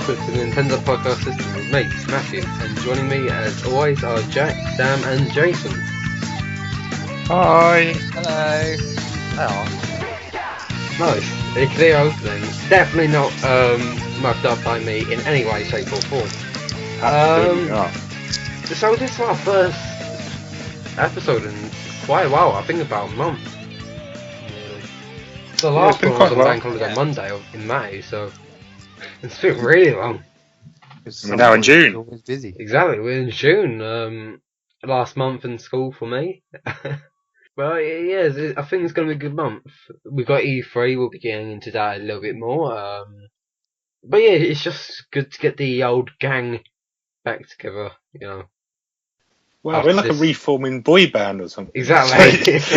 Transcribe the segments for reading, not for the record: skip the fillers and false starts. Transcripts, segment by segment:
welcome to the Nintendo Podcast System with me, Matthew, and joining me as always are Jack, Sam and Jason. Hi! Hello! Oh. Nice, a clear opening. Definitely not mucked up by me in any way, shape or form. Absolutely not. So this is our first episode in quite a while, I think about a month. The last one was on Bank Holiday Monday in May, so it's been really long. We're now in June. Always busy. Exactly, we're in June. Last month in school for me. Well, yeah, I think it's going to be a good month. We've got E3, we'll be getting into that a little bit more. But yeah, it's just good to get the old gang back together, you know. Wow, we're like a reforming boy band or something. Exactly. The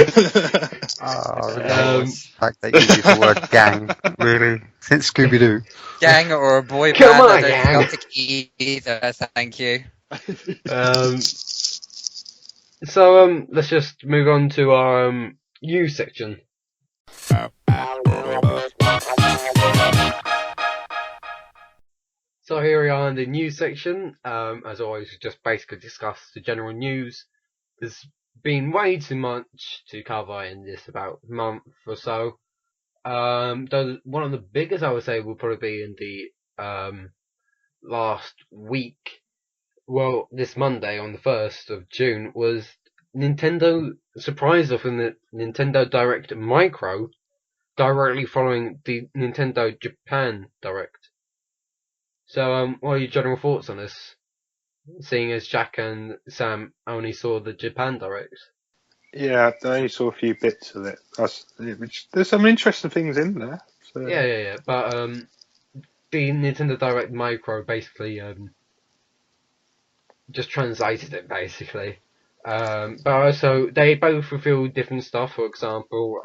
fact that you use the word gang, really? Since Scooby-Doo. Gang or a boy Come band, on, I don't gang. think I'll pick either, thank you. So let's just move on to our news section. So here we are in the news section. As always, we just basically discuss the general news. There's been way too much to cover in this about month or so. Though one of the biggest I would say will probably be in the last week. Well, this Monday on the 1st of June was Nintendo surprised us in the Nintendo Direct Micro directly following the Nintendo Japan Direct. So, what are your general thoughts on this? Seeing as Jack and Sam only saw the Japan Direct. Yeah, I only saw a few bits of it. There's some interesting things in there. So. Yeah. But the Nintendo Direct Micro basically just translated it basically. But also they both revealed different stuff. For example,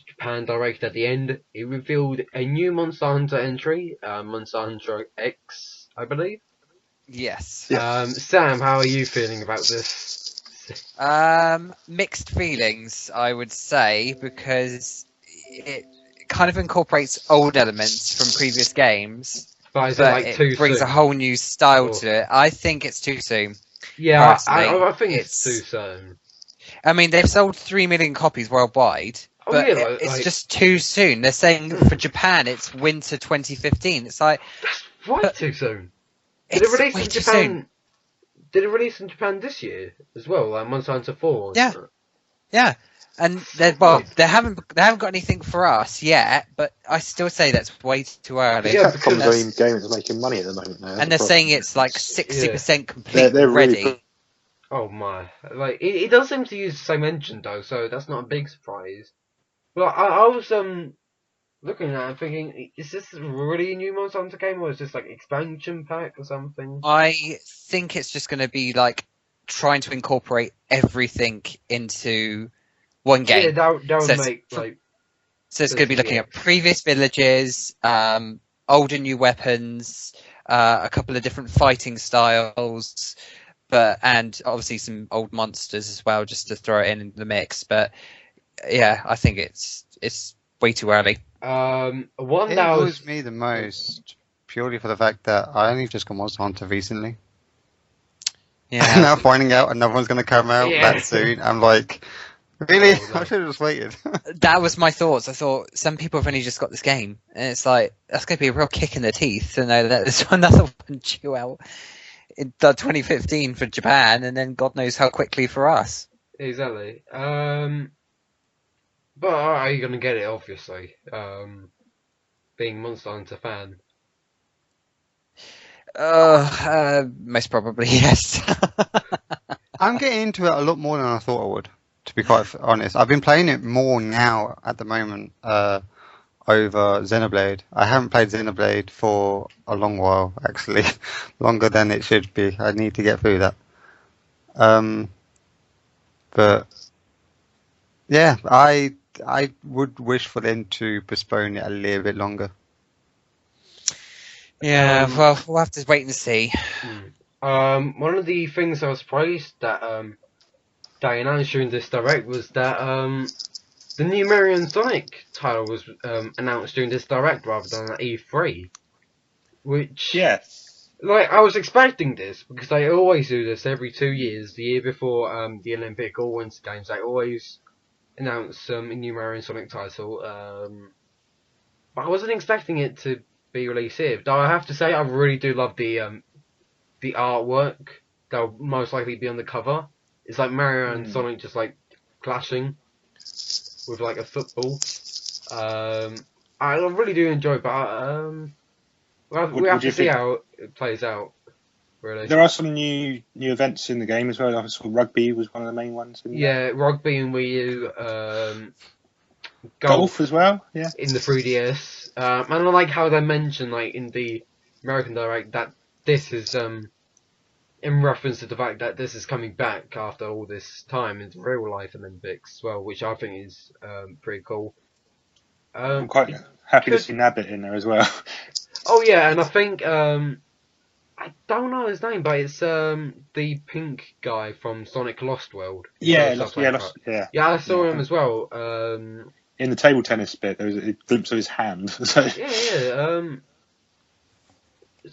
Japan Direct at the end, it revealed a new Monster Hunter entry, Monster Hunter X, I believe. Yes. Sam, how are you feeling about this? Mixed feelings, I would say, because it kind of incorporates old elements from previous games, But it brings a whole new style to it. I think it's too soon. Yeah, I think it's too soon. I mean, they've sold 3 million copies worldwide. But it's just too soon. They're saying for Japan it's winter 2015. It's like that's way too soon. Did it release in Japan? Soon. Did it release in Japan this year as well, like Monster Hunter 4? Yeah. And they haven't got anything for us yet, but I still say that's way too early. Yeah, Capcom's games are making money at the moment now. And they're saying it's like 60% complete they're ready. really... Oh my! Like it does seem to use the same engine though, so that's not a big surprise. Well, I was looking at it thinking, is this really a new Monster Hunter game, or is this like expansion pack or something? I think it's just going to be like trying to incorporate everything into one game. Yeah, that would make like. So it's going to be looking at previous villages, old and new weapons, a couple of different fighting styles, and obviously some old monsters as well, just to throw it in the mix. But yeah, I think it's way too early. It annoys me the most purely for the fact that I only just got Monster Hunter recently. Yeah. And now finding out another one's going to come out that soon, I'm like, really? I should have just waited. That was my thoughts. I thought some people have only just got this game, and it's like that's going to be a real kick in the teeth to know that there's another one due out in 2015 for Japan, and then God knows how quickly for us. Exactly. But are you going to get it, obviously, being Monster Hunter fan? Most probably, yes. I'm getting into it a lot more than I thought I would, to be quite honest. I've been playing it more now, at the moment, over Xenoblade. I haven't played Xenoblade for a long while, actually. Longer than it should be. I need to get through that. But, yeah, I would wish for them to postpone it a little bit longer. Yeah, well, we'll have to wait and see. One of the things I was surprised that they announced during this direct was that the new Mario and Sonic title was announced during this direct rather than at E3. which Yeah. like I was expecting this because they always do this every 2 years. The year before the Olympic or Winter Games, they always announce a new Mario and Sonic title. But I wasn't expecting it to be released here. Though I have to say, I really do love the artwork that'll most likely be on the cover. It's like Mario and Sonic just like clashing with like a football. I really do enjoy it, but we have to see how it plays out. Really. There are some new events in the game as well. I saw rugby was one of the main ones. In Yeah, there. rugby and Wii U, Golf as well. Yeah. in the 3DS. And I like how they mention like in the American Direct that this is in reference to the fact that this is coming back after all this time into real life Olympics as well, which I think is pretty cool. I'm quite happy to see Nabbit in there as well. Oh yeah, and I think I don't know his name, but it's the pink guy from Sonic Lost World. Yeah, Yeah, I saw him as well. In the table tennis bit, there was a glimpse of his hand. So. Yeah.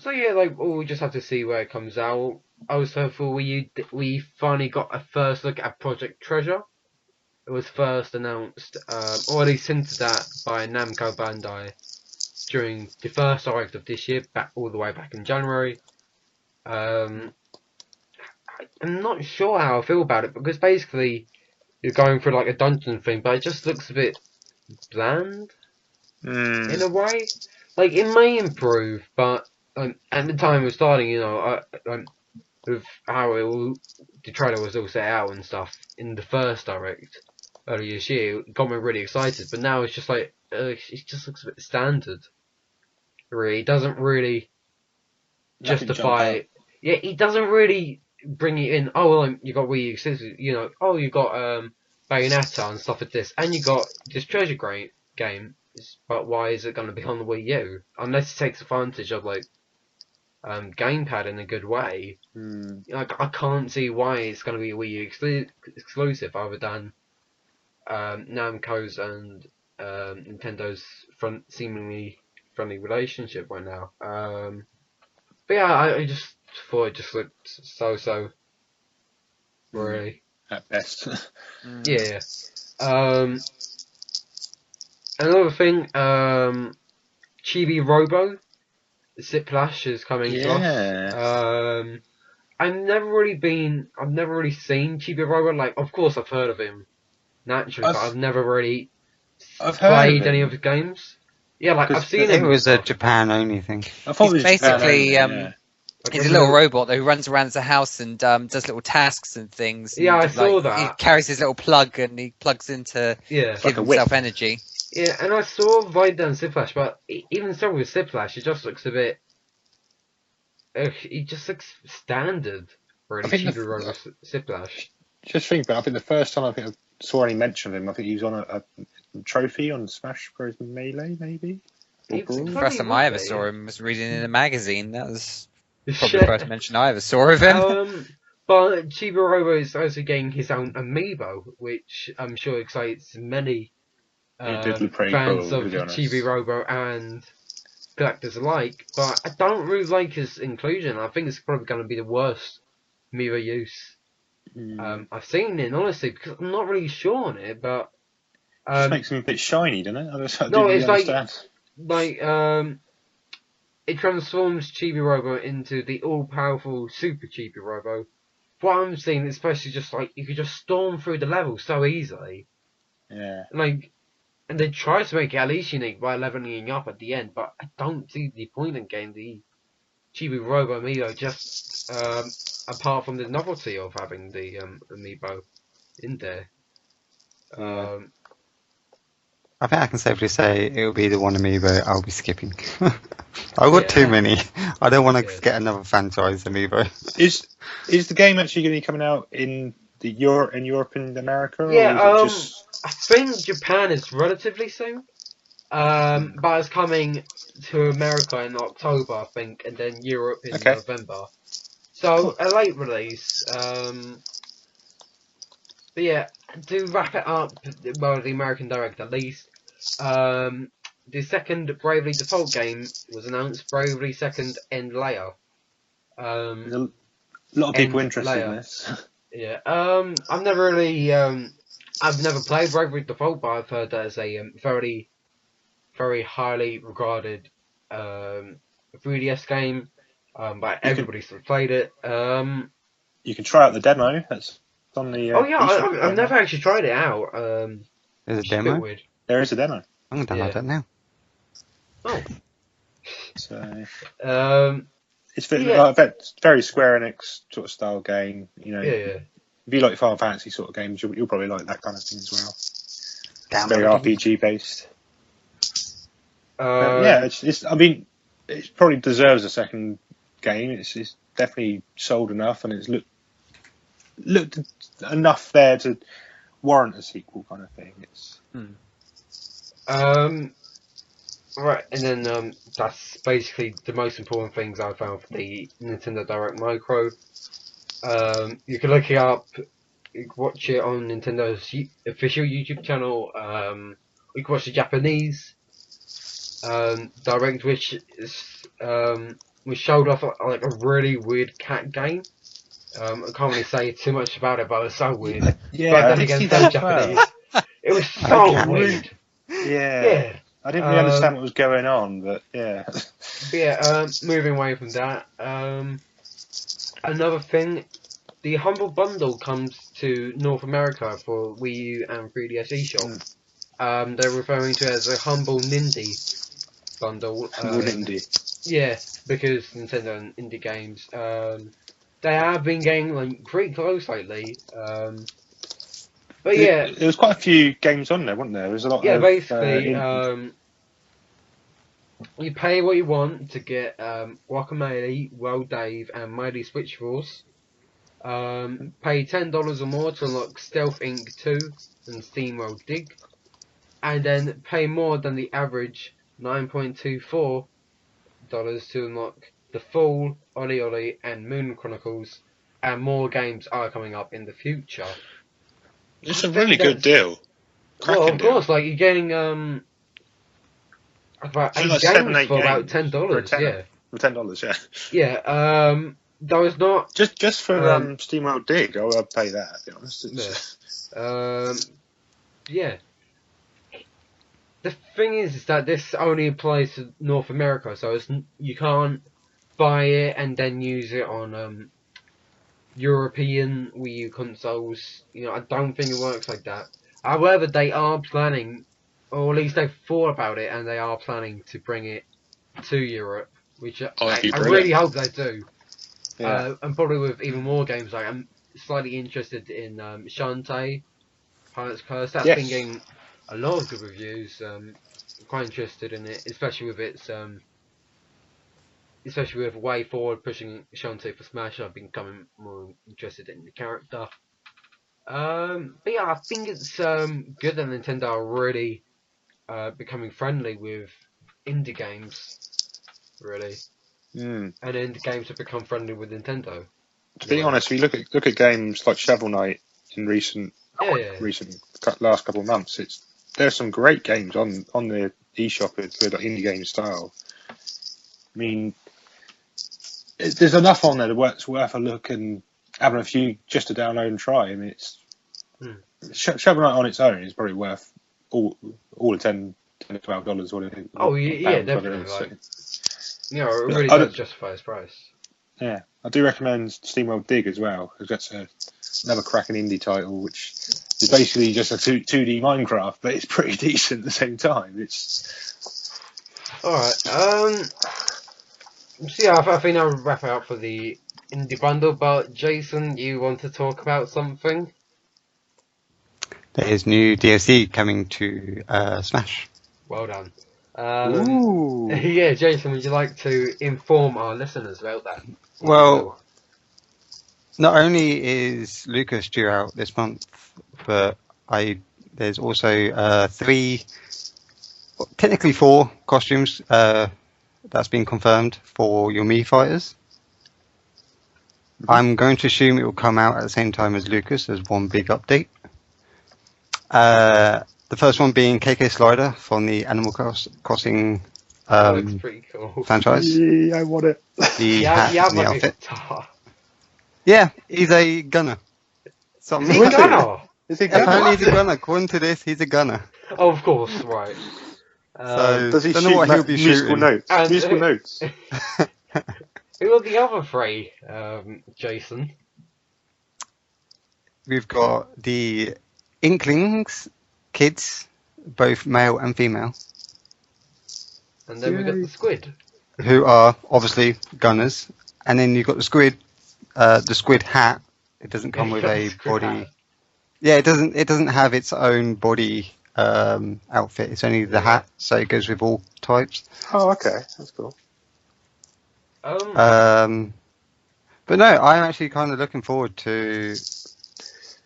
So yeah, like we'll just have to see where it comes out. Also, for we finally got a first look at Project Treasure. It was first announced, or at least hinted at by Namco Bandai during the first direct of this year, all the way back in January. I'm not sure how I feel about it because basically you're going through like a dungeon thing, but it just looks a bit bland in a way. Like it may improve, but at the time it was starting, with how the trailer was all set out and stuff in the first direct earlier this year, it got me really excited. But now it's just like it just looks a bit standard. Really, it doesn't really justify. Yeah, it doesn't really bring it in. Oh well, you got Wii U, oh you got Bayonetta and stuff like this, and you got this treasure game. But why is it going to be on the Wii U? Unless it takes advantage of like gamepad in a good way. I can't see why it's going to be a Wii U exclusive other than Namco's and Nintendo's seemingly friendly relationship right now. But yeah, I just thought it just looked so really. At best. Yeah. Another thing, Chibi-Robo, Ziplash is coming to us. I've never really seen Chibi-Robo. Like, of course I've heard of him naturally, but I've never really played any of his games. Yeah, like I've seen him. It was a Japan only thing. I thought He's basically he's a little robot who runs around the house and does little tasks and things. Yeah, and, I saw that. He carries his little plug and he plugs into give like himself energy. Yeah, and I saw Vida and Ziplash, but even so with Ziplash, it just looks a bit. He just looks standard, really. Chibi-Robo Ziplash. Just think, but I think the first time I saw any mention of him, I think he was on a trophy on Smash Bros. Melee, maybe. The first time I ever saw him was reading in a magazine. That was probably the first mention I ever saw of him. But Chibi-Robo is also getting his own amiibo, which I'm sure excites many fans of Chibi-Robo and collectors alike. But I don't really like his inclusion. I think it's probably going to be the worst amiibo use I've seen it, honestly, because I'm not really sure on it. But it just makes him a bit shiny, doesn't it? It transforms Chibi-Robo into the all-powerful Super Chibi-Robo. What I'm seeing, especially just like you could just storm through the level so easily. Yeah. And they try to make it at least unique by leveling up at the end, but I don't see the point in getting the Chibi-Robo amiibo just apart from the novelty of having the amiibo in there. I think I can safely say it will be the one amiibo I'll be skipping. I've got too many. I don't want to get another franchise amiibo. Is the game actually going to be coming out in Europe and America? Yeah, or is it just... I think Japan is relatively soon. But it's coming to America in October, I think, and then Europe in November. So a late release. But yeah, to wrap it up, well, the American Direct at least. the second Bravely Default game was announced. Bravely Second End Layer. There's a lot of people End interested layer. in this. Yeah. I've never really I've never played Bravely Default, but I've heard that it's a very, very highly regarded 3DS game. But everybody's sort of played it. You can try out the demo. That's on the Oh yeah, eShop. I've never actually tried it out. There's a Which is a bit demo. weird. There is a demo. I'm gonna download that now. Oh. So it's Yeah. very Square Enix sort of style game. You know, Yeah. if you like Final Fantasy sort of games, you'll probably like that kind of thing as well. Very Downloading. RPG based. Um, Yeah, it's. I mean, it probably deserves a second game. It's definitely sold enough, and it's looked enough there to warrant a sequel kind of thing. It's Right, and then that's basically the most important things I found for the Nintendo Direct Micro. You can look it up, you can watch it on Nintendo's official YouTube channel. You can watch the Japanese Direct, which is was showed off like a really weird cat game. I can't really say too much about it, but it was so weird. But I then did again, see so that as Japanese. well. It was so weird. Yeah. I didn't really understand what was going on, but yeah. But yeah, moving away from that, another thing, the Humble Bundle comes to North America for Wii U and 3DS eShop. They're referring to it as a Humble Nindy Bundle. Indie. Yeah, because Nintendo and indie games, they have been getting like pretty close lately. But yeah, There was quite a few games on there, wasn't there? There was a lot yeah, of basically, you pay what you want to get Guacamelee, Well Dave, and Mighty Switch Force. Pay $10 or more to unlock Stealth Inc. 2 and SteamWorld Dig. And then pay more than the average $9.24 to unlock The Fall, Oli Oli, and Moon Chronicles. And more games are coming up in the future. It's a really good deal. Well, of course, like you're getting about So 8 like games 7-8 for about games $10. for Yeah. For $10, yeah. Yeah. That was not. Just for SteamWorld Dig, I'll pay that. To be honest. Yeah. The thing is that this only applies to North America, so you can't buy it and then use it on European Wii U consoles. You know, I don't think it works like that. However, they are planning, or at least they've thought about it, and they are planning to bring it to Europe, which I really hope they do. Yeah. And probably with even more games. Like I'm slightly interested in Shantae, Pilot's Curse. That's been getting a lot of good reviews. Quite interested in it, especially with its especially with Way Forward pushing Shantae for Smash. I've been becoming more interested in the character. But yeah, I think it's good that Nintendo are really becoming friendly with indie games, really. And indie games have become friendly with Nintendo. To be honest, we look at games like Shovel Knight in recent last couple of months. There's some great games on the eShop with indie game style. I mean, there's enough on there that's worth a look and having a few just to download and try. I mean, Shovel Knight on its own is probably worth all the $10 to $12 what it is. Oh yeah, definitely. Like, you know, it really does justify its price. Yeah, I do recommend SteamWorld Dig as well, because that's another cracking indie title, which is basically just a 2D Minecraft, but it's pretty decent at the same time. It's alright. So yeah, I think I'll wrap it up for the indie bundle. But Jason, you want to talk about something? There is new DLC coming to Smash. Well done. ooh. Yeah, Jason, would you like to inform our listeners about that? Well, not only is Lucas due out this month, but there's also 3, technically 4 costumes that's been confirmed for your Mii fighters. I'm going to assume it will come out at the same time as Lucas as one big update. The first one being KK Slider from the Animal Crossing That looks pretty cool. franchise. Yeah, I want it. The hat Yeah, and the like a outfit. guitar. Yeah, he's a gunner. So Is he a gunner? Is he a gunner? apparently he's a gunner. According to this, he's a gunner. Oh, of course, right. So Does he don't know shoot what he'll be musical shooting. notes? And- Musical notes. Who are the other three, Jason? We've got the Inklings kids, both male and female, And then we got the squid. who are obviously gunners. And then you've got the squid hat. It doesn't come with a Squid body. hat. Yeah, it doesn't have its own body outfit. It's only the hat, so it goes with all types. Oh, okay, that's cool. But no, I'm actually kind of looking forward to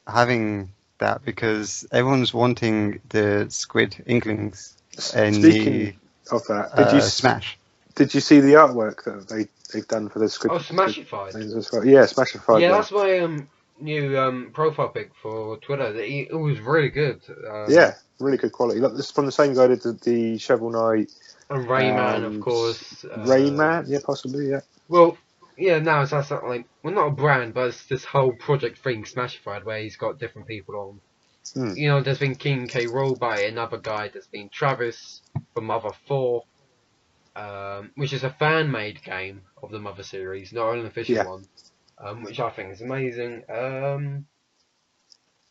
having that because everyone's wanting the squid inklings in Speaking of that, did you Smash. Did you see the artwork that they've done for the squid? Oh, Smashified. Things as well? Yeah, Smashified. Yeah, one. that's my new profile pic for Twitter. It was really good. Yeah, really good quality. Look, this is from the same guy that did the Shovel Knight. And Rayman, and of course. Rayman, yeah, possibly, yeah. Well, yeah, now that's not like, well, not a brand, but it's this whole project thing, Smashified, where he's got different people on. You know, there's been King K. Roll by another guy. There's been Travis from Mother 4, which is a fan-made game of the Mother series, not an official one, which I think is amazing.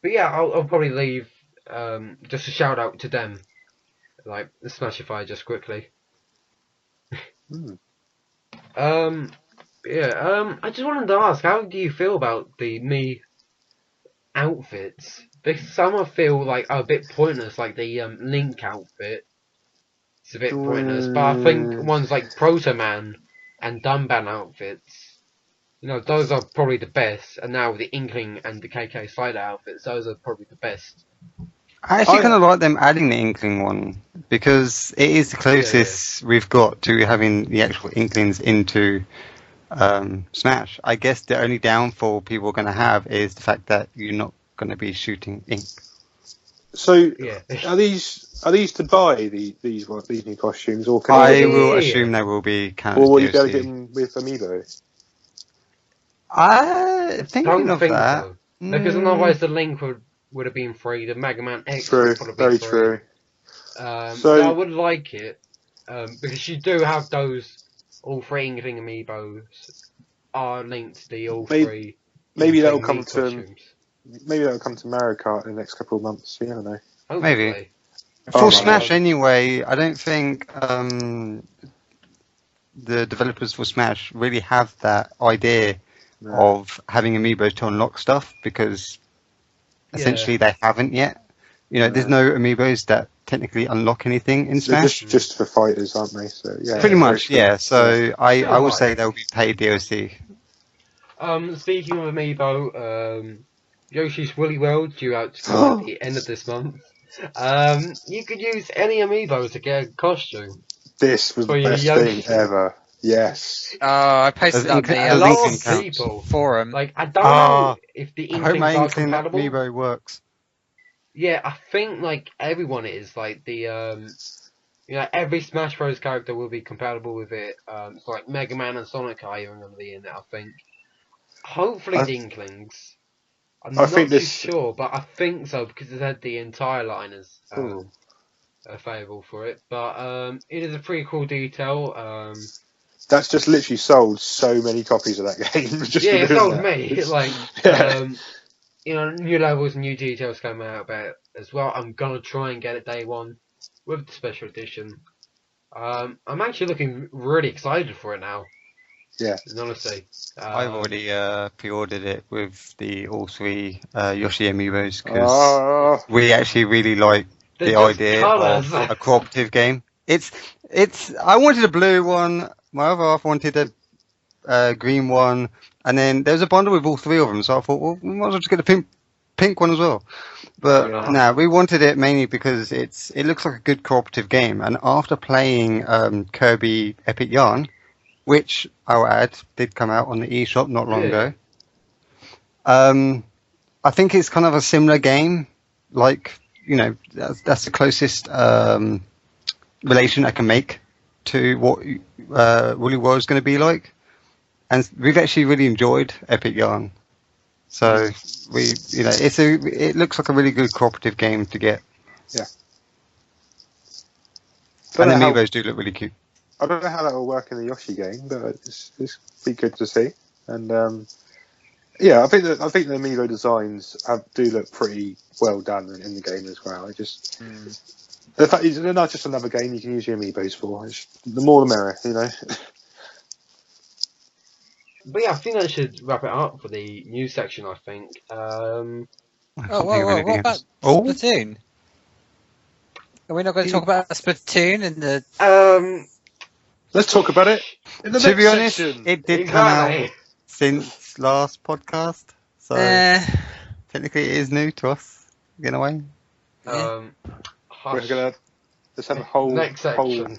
But yeah, I'll probably leave just a shout out to them, like the Smashify, just quickly. I just wanted to ask, how do you feel about the Mii outfits? Because some I feel like are a bit pointless, like the Link outfit. It's a bit pointless, but I think ones like Proto Man and Dunban outfits, you know, those are probably the best. And now the Inkling and the KK Slider outfits, those are probably the best. I actually kind of like them adding the Inkling one because it is the closest we've got to having the actual Inklings into Smash. I guess the only downfall people are going to have is the fact that you're not going to be shooting ink. So, are these to buy these new costumes, or can I will assume they will be counted. Or will you be able to get them with Amiibo? I thinking of that. So. Because otherwise the Link would have been free. The Mega Man X would probably very be free. true. So I would like it because you do have those all three Inkling amiibos are linked to the all three. Maybe that'll come costumes. Maybe that'll come to Mario Kart in the next couple of months. You never know. Hopefully. Maybe. For Smash anyway, I don't think the developers for Smash really have that idea of having amiibos to unlock stuff because essentially they haven't yet. You know, there's no amiibos that technically unlock anything in Smash. Just for fighters, aren't they? So yeah, pretty much, yeah. So I would say they'll be paid DLC. Speaking of amiibo, Yoshi's Woolly World due out at the end of this month. You could use any amiibo to get a costume. This was the best thing ever. Yes. I posted up a lot of people forum. Like, I don't know if the I hope my Inklings are compatible. amiibo works. Yeah, I think like everyone is like the you know, every Smash Bros character will be compatible with it. So like Mega Man and Sonic are even going to be in it, I think. Hopefully the Inklings. I'm not too sure, but I think so because it had the entire line as available for it. But it is a pretty cool detail. That's just literally sold so many copies of that game. It sold me. It's like you know, new levels, new details come out about it as well. I'm gonna try and get it day one with the special edition. I'm actually looking really excited for it now. Yeah. Honestly. I've already pre-ordered it with the all three Yoshi amiibos because we actually really like the idea of a cooperative game. It's. I wanted a blue one. My other half wanted a green one, and then there's a bundle with all three of them. So I thought, well, we might as well just get a pink one as well. But no, we wanted it mainly because it looks like a good cooperative game. And after playing Kirby Epic Yarn, which I'll add did come out on the eShop not long ago, I think it's kind of a similar game like that's the closest relation I can make to what Woolly World's going to be like. And we've actually really enjoyed Epic Yarn. So it looks like a really good cooperative game to get. Yeah. And the amiibos do look really cute. I don't know how that will work in the Yoshi game, but it's be good to see. And I think the amiibo designs do look pretty well done in the game as well. The fact they're not just another game you can use your amiibos for. The more the merrier, But yeah, I think that should wrap it up for the news section. I think. What about Splatoon? Are we not going to talk about Splatoon in the? Let's talk about it in the to next be honest, section. it did come out since last podcast, so technically it is new to us in a way. We're gonna let's have a whole next section.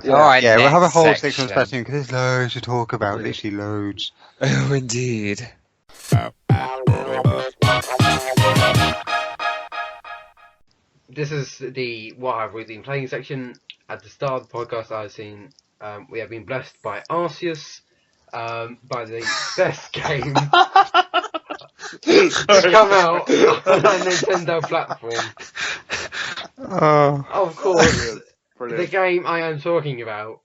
All right, we'll have a whole section of Splatoon because there's loads to talk about. Literally loads. Oh, indeed. This is the what I've really been playing section. At the start of the podcast, I've seen we have been blessed by Arceus, by the best game to come out on a Nintendo platform. Of course, Brilliant. The game I am talking about,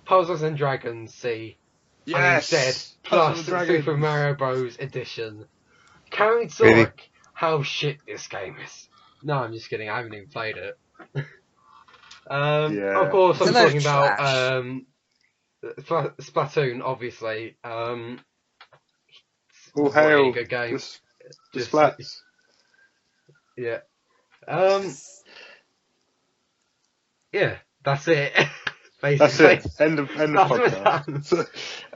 Puzzles and Dragons C. Yes, Dead plus Super Mario Bros. Edition. Carried Sonic, really? How shit this game is. No, I'm just kidding. I haven't even played it. Of course, I'm talking about Splatoon, obviously. All hail! Good game. The splats. Yeah. Yeah, that's it. Basically. That's it. End of podcast.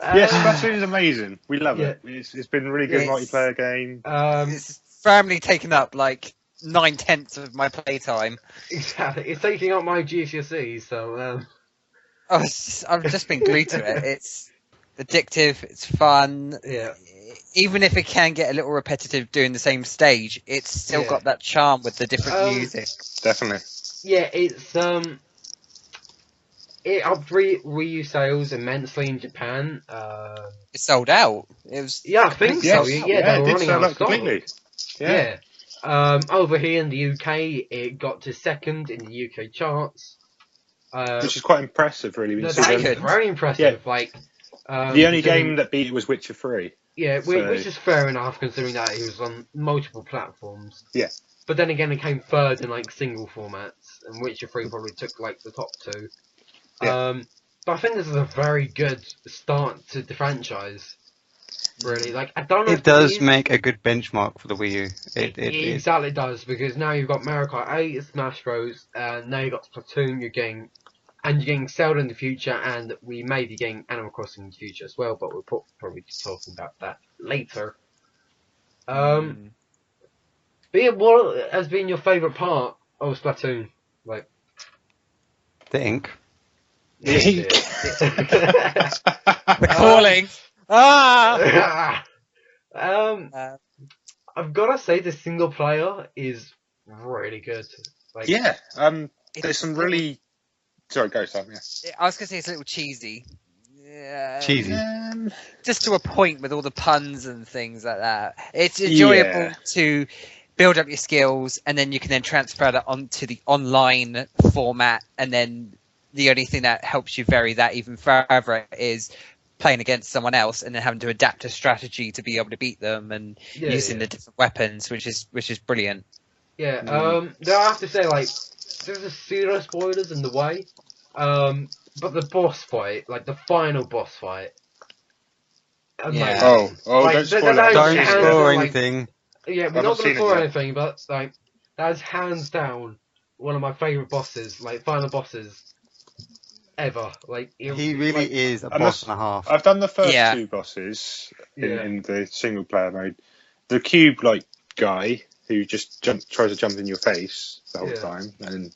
Yes, Splatoon is amazing. We love it. It's been a really good multiplayer game. It's firmly taken up like 9/10 of my playtime. Exactly. It's taking up my GCSEs, so. I've just been glued to it. It's addictive. It's fun. Yeah. Even if it can get a little repetitive doing the same stage, it's still got that charm with the different music. Definitely. Yeah, it's it upped Wii U sales immensely in Japan. It sold out. It was. Yeah, I think so. Yeah, they were running out of stock. Completely. Yeah. Over here in the UK, it got to second in the UK charts. Which is quite impressive, really. That's very impressive. Yeah. Like the only game that beat it was Witcher 3. Yeah, which is fair enough considering that it was on multiple platforms. Yeah. But then again, it came third in like single formats, and Witcher 3 probably took like the top two. Yeah. But I think this is a very good start to the franchise. Really, like I don't know. It does make a good benchmark for the Wii U. It exactly does, because now you've got Mario Kart 8, Smash Bros, and now you've got Splatoon. You're getting Zelda in the future, and we may be getting Animal Crossing in the future as well. But we'll probably be talking about that later. But yeah, what has been your favourite part of Splatoon? Like the ink. The ink. The calling. I've got to say the single player is really good. Like, there's some really. Sorry, go Sam. Yeah. I was gonna say it's a little cheesy. Cheesy. Just to a point with all the puns and things like that. It's enjoyable to build up your skills, and then you can then transfer that onto the online format, and then the only thing that helps you vary that even further is playing against someone else and then having to adapt a strategy to be able to beat them and using the different weapons, which is brilliant. Yeah, though I have to say, like, there's a zero spoilers in the way, but the boss fight, like the final boss fight. Like, don't spoil anything. Yeah, we're not going to spoil anything, but like that's hands down one of my favourite bosses, like final bosses ever. Like he really is a boss and a half. I've done the first two bosses in the single player mode. The cube guy who just tries to jump in your face the whole time, and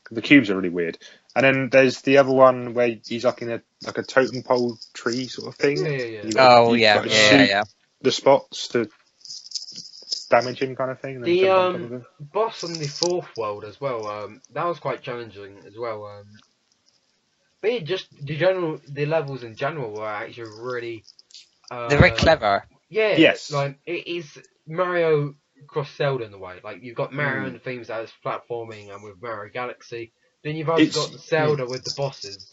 the cubes are really weird. And then there's the other one where he's like in a totem pole tree sort of thing. Yeah. Yeah. The spots to damage him kind of thing. And then jump on top of The him. boss on the fourth world as well. That was quite challenging as well. But yeah, just the levels in general were actually really. They're very clever. Yeah. Yes. Like it is Mario cross Zelda in a way. Like you've got Mario and the themes that is platforming and with Mario Galaxy. Then you've also got Zelda with the bosses.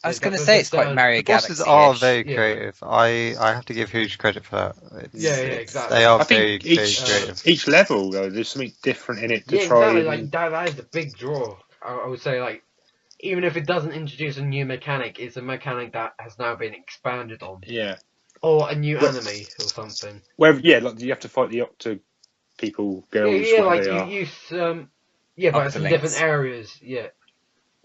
I was going to say it's quite Mario Galaxy. The bosses are very creative. I have to give huge credit for that. Exactly. They are very creative. Each level, though, there's something different in it to try. Exactly. Like that is the big draw. I would say, like, even if it doesn't introduce a new mechanic, it's a mechanic that has now been expanded on. Yeah. Or a new enemy or something. Where like you have to fight the Octo people, girls. Like you use but it's in different areas. Yeah.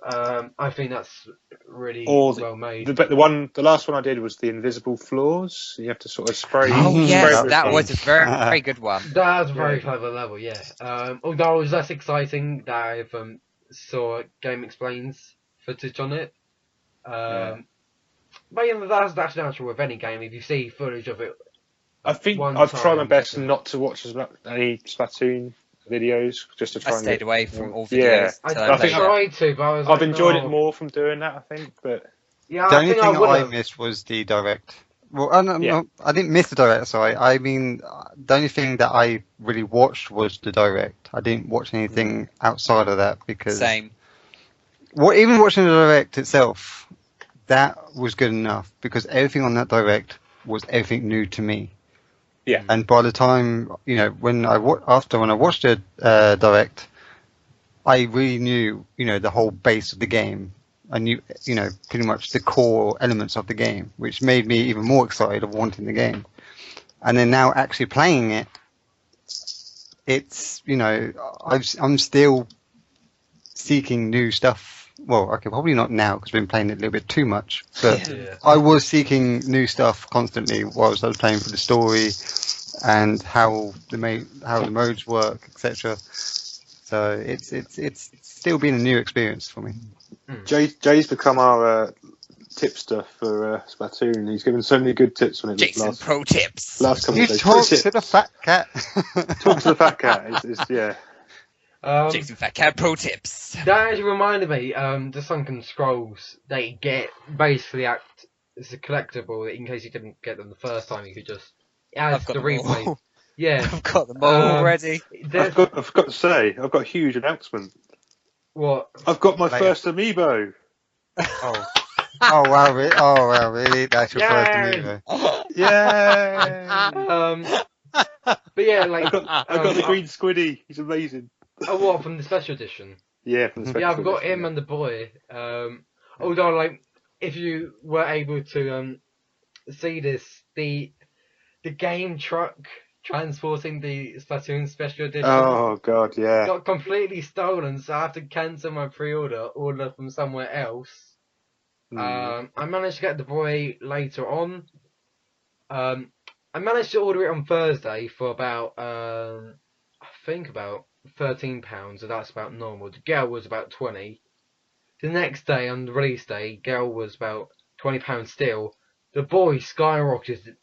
I think that's really well made. The last one I did was the invisible floors. You have to sort of spray. Oh yes, that was a very good one. That was a very clever level. Yeah. Although it was less exciting that I've saw Game Explains footage on it. But that's natural with any game. If you see footage of it, I think I've tried my best not to watch any Splatoon videos just to try. I stayed away from all videos. I tried to, but I was I've enjoyed it more from doing that. I think, but the only thing I missed was the direct. Well, I didn't miss the direct. Sorry, I mean the only thing that I really watched was the direct. I didn't watch anything outside of that because same. Even watching the direct itself, that was good enough because everything on that direct was everything new to me. Yeah. And by the time when I watched the direct, I really knew the whole base of the game. I knew pretty much the core elements of the game, which made me even more excited of wanting the game. And then now actually playing it, it's I'm still seeking new stuff. Well, okay, probably not now because I've been playing it a little bit too much. But I was seeking new stuff constantly whilst I was playing for the story and how the modes work, etc. So it's still been a new experience for me. Jay's become our tipster for Splatoon. He's given so many good tips on it. Jason Pro Tips. Last couple of days. Talk to the fat cat. Talk to the fat cat. Yeah. Jason Fat Cat Pro Tips. That actually reminded me, the Sunken Scrolls, they get basically it's a collectible. In case you didn't get them the first time, you could just add the replay. Yeah, I've got them all already. I've got to say, I've got a huge announcement. What? I've got my first amiibo. Oh wow! Really? That's your first amiibo? Yeah. But yeah, like I've got the green squiddy. He's amazing. Oh, what, from the special edition? Yeah, from the special edition. I've got him and the boy. Although, like, if you were able to see this, the game truck transporting the Splatoon special edition. Oh god, yeah. Got completely stolen, so I have to cancel my order from somewhere else. I managed to get the boy later on. I managed to order it on Thursday for about, I think about £13, so that's about normal. The girl was about 20. The next day, on the release day, girl was about £20 still. The boy skyrocketed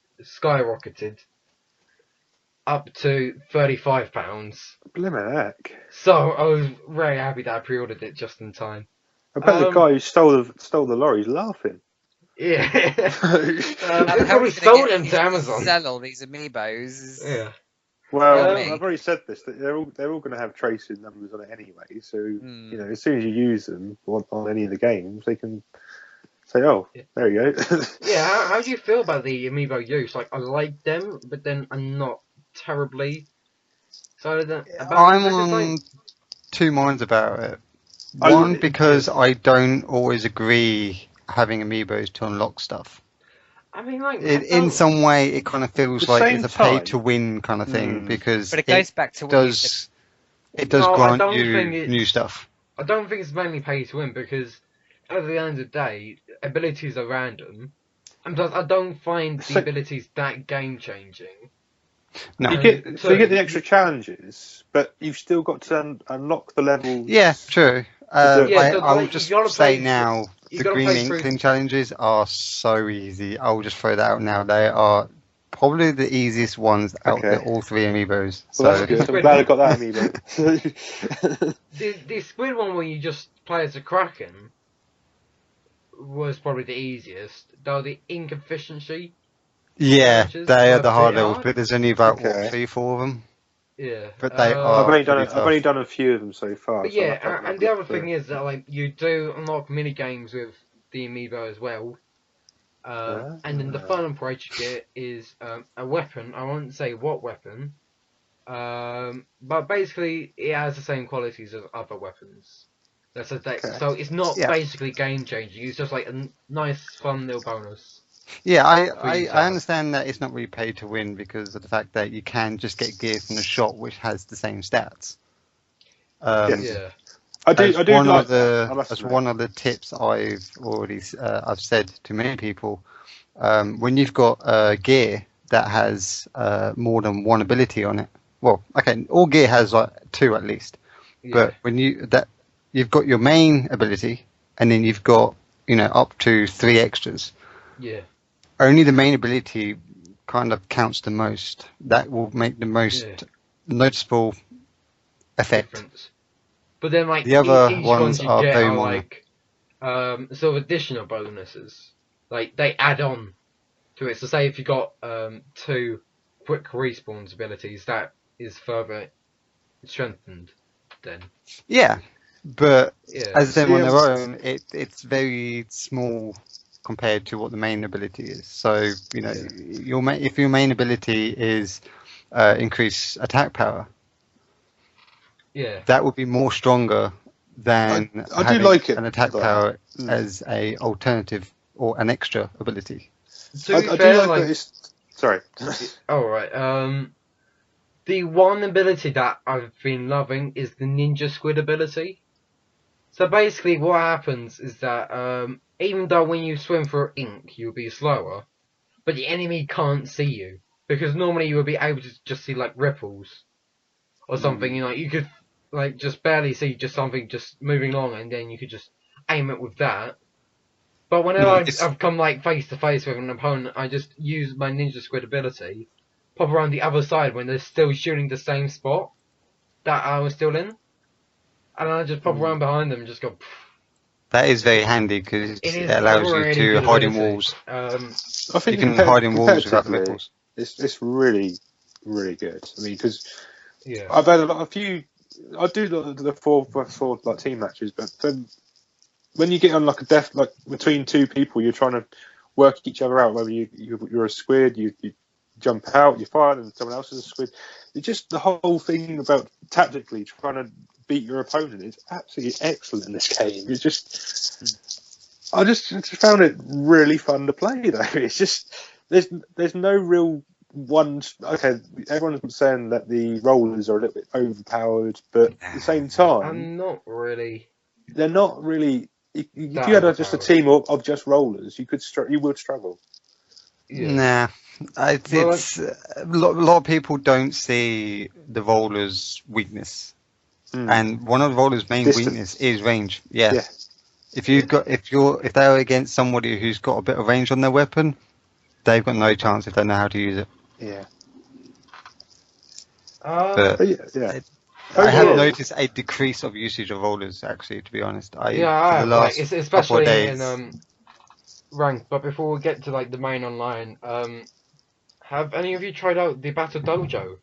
up to £35. Blimey heck. So I was very happy that I pre-ordered it just in time. I bet the guy who stole the lorry's laughing. Yeah. They probably sold them to Amazon. Sell all these amiibos. Yeah. Well, I've already said this, that they're all going to have tracing numbers on it anyway. So as soon as you use them on any of the games, they can say, "Oh, there you go." Yeah. How do you feel about the amiibo use? Like, I like them, but then I'm not terribly excited about I'm on two minds about it. One, because I don't always agree having amiibos to unlock stuff. I mean, like, in some way, it kind of feels like it's a pay-to-win kind of thing because but it goes back to it does grant you new stuff. I don't think it's mainly pay-to-win because at the end of the day, abilities are random, and plus, I don't find the abilities that game-changing. No. You get the extra challenges, but you've still got to unlock the levels. Yeah, true. I will just say now, the Green Inkling challenges are so easy. I will just throw that out now. They are probably the easiest ones out Okay. of all three amiibos. Well, So that's good. I'm glad I got that amiibo. The squid one where you just play as a kraken was probably the easiest, though the ink efficiency. yeah, challenges they were are the a hard bit levels, hard. but there's only about Okay. what, 3-4 of them. Yeah, But they I've are only pretty I've tough. only done a few of them so far. But so I'll yeah, have to have and a the look other through thing it. is that like you do unlock mini games with the amiibo as well. And then the final approach you get is a weapon. I won't say what weapon, but basically it has the same qualities as other weapons. Okay. So it's not Yeah. basically game changing. It's just like a nice, fun little bonus. Yeah, For you to I have. understand that it's not really pay to win because of the fact that you can just get gear from the shop which has the same stats. Yeah. I do one like of the that. I must that's admit. one of the tips I've already I've said to many people. When you've got gear that has more than one ability on it, well, okay, all gear has like 2 at least. Yeah. But when you've got your main ability, and then you've got up to 3 extras. Yeah. Only the main ability kind of counts the most. That will make the most noticeable effect. Difference. But then, like, The other each ones ones you are get very are minor. like sort of additional bonuses. Like they add on to it. So say if you got 2 quick respawns abilities, that is further strengthened. Then Yeah, but yeah, as them on Yeah. their own, it's very small compared to what the main ability is. So if your main ability is increase attack power, yeah, that would be more stronger than I do having like it, an attack that. power as a alternative or an extra ability. To be I fair, do like like, that it's... Sorry. alright, the one ability that I've been loving is the Ninja Squid ability. So basically what happens is that even though when you swim through ink you'll be slower, but the enemy can't see you. Because normally you would be able to just see like ripples or something, you could like just barely see just something just moving along and then you could just aim it with that. But whenever I've come like face to face with an opponent, I just use my Ninja Squid ability, pop around the other side when they're still shooting the same spot that I was still in, and I just pop around behind them and just go. Pff. That is very handy because It it is allows really you to good hide in ability. walls. I think You can hide in walls without the competitively, ripples. it's really, really good. I mean, because yeah, I've had a few... I do the four like team matches, but when you get on like a death, like between 2 people, you're trying to work each other out. Whether you're a squid, you jump out, you fire, and someone else is a squid. It's just the whole thing about tactically trying to beat your opponent is absolutely excellent in this game. It's just, I just found it really fun to play though. It's just there's no real one. Okay, everyone's saying that the rollers are a little bit overpowered, but at the same time, I'm not really. they're not really. If you That had just a overpowered. team of just rollers, you would struggle. Yeah. Nah, it's a lot of people don't see the roller's weakness, and one of the roller's main Distance. weakness is range. Yeah. Yeah. If they're against somebody who's got a bit of range on their weapon, they've got no chance if they know how to use it. Yeah. But Yeah. I have Overall- noticed a decrease of usage of rollers. Actually, to be honest, I for the have, last like, couple of especially days. in ranked. But before we get to like the main online, have any of you tried out the Battle Dojo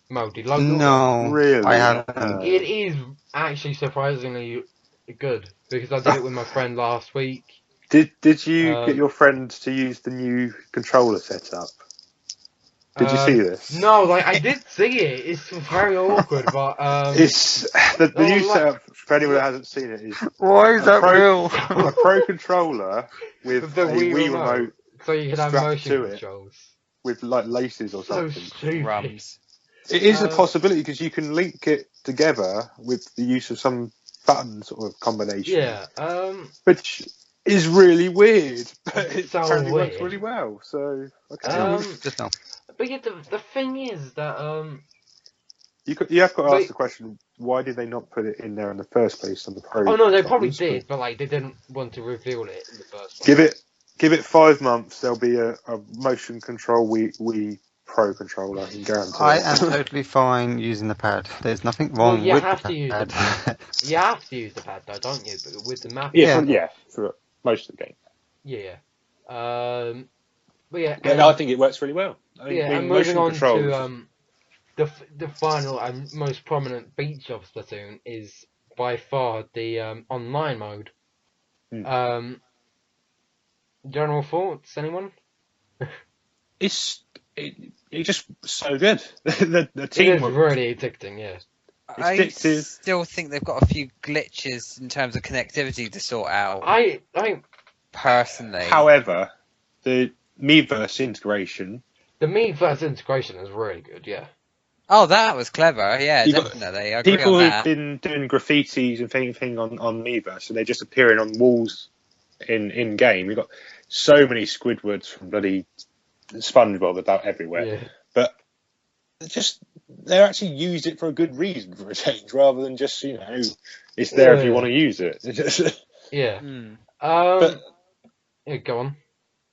mode? The local? No, Really? I haven't. It is actually surprisingly good because I did it with my friend last week. Did you get your friend to use the new controller setup? Did you see this? No, like I did see it. It's very awkward, but It's the new setup for anyone that hasn't seen it is Why is that real? a pro controller with the a Wii remote so you can have strapped motion to it. controls. with like laces or So something. stupid. Rums. It is a possibility because you can link it together with the use of some button sort of combination. Yeah. Which is really weird, but it So apparently works weird. really well. So okay. Just now. But yeah, the thing is that You have got to ask the question: why did they not put it in there in the first place on the pro? Oh no, they probably controllers? did, but like they didn't want to reveal it in the first place. Give Give it 5 months, there'll be a motion control Wii Pro controller, I can guarantee. I am totally fine using the pad. There's nothing wrong with the pad. Use the pad. You have to use the pad though, don't you? But with the map. For most of the game. Yeah. But yeah. I think it works really well. And moving on to the final and most prominent feature of Splatoon is by far the online mode. General thoughts, anyone? It's just so good. the teamwork is really addicting, yeah. I still think they've got a few glitches in terms of connectivity to sort out. I personally. However, the Miiverse integration. The Miiverse integration is really good, yeah. Oh, that was clever. Yeah, definitely. I agree people on who've that. been doing graffitis and thing on Miiverse, and they're just appearing on walls in game. You've got so many Squidwards from bloody SpongeBob about everywhere. Yeah. But they actually used it for a good reason for a change, rather than just, it's there if you want to use it. Yeah. But go on.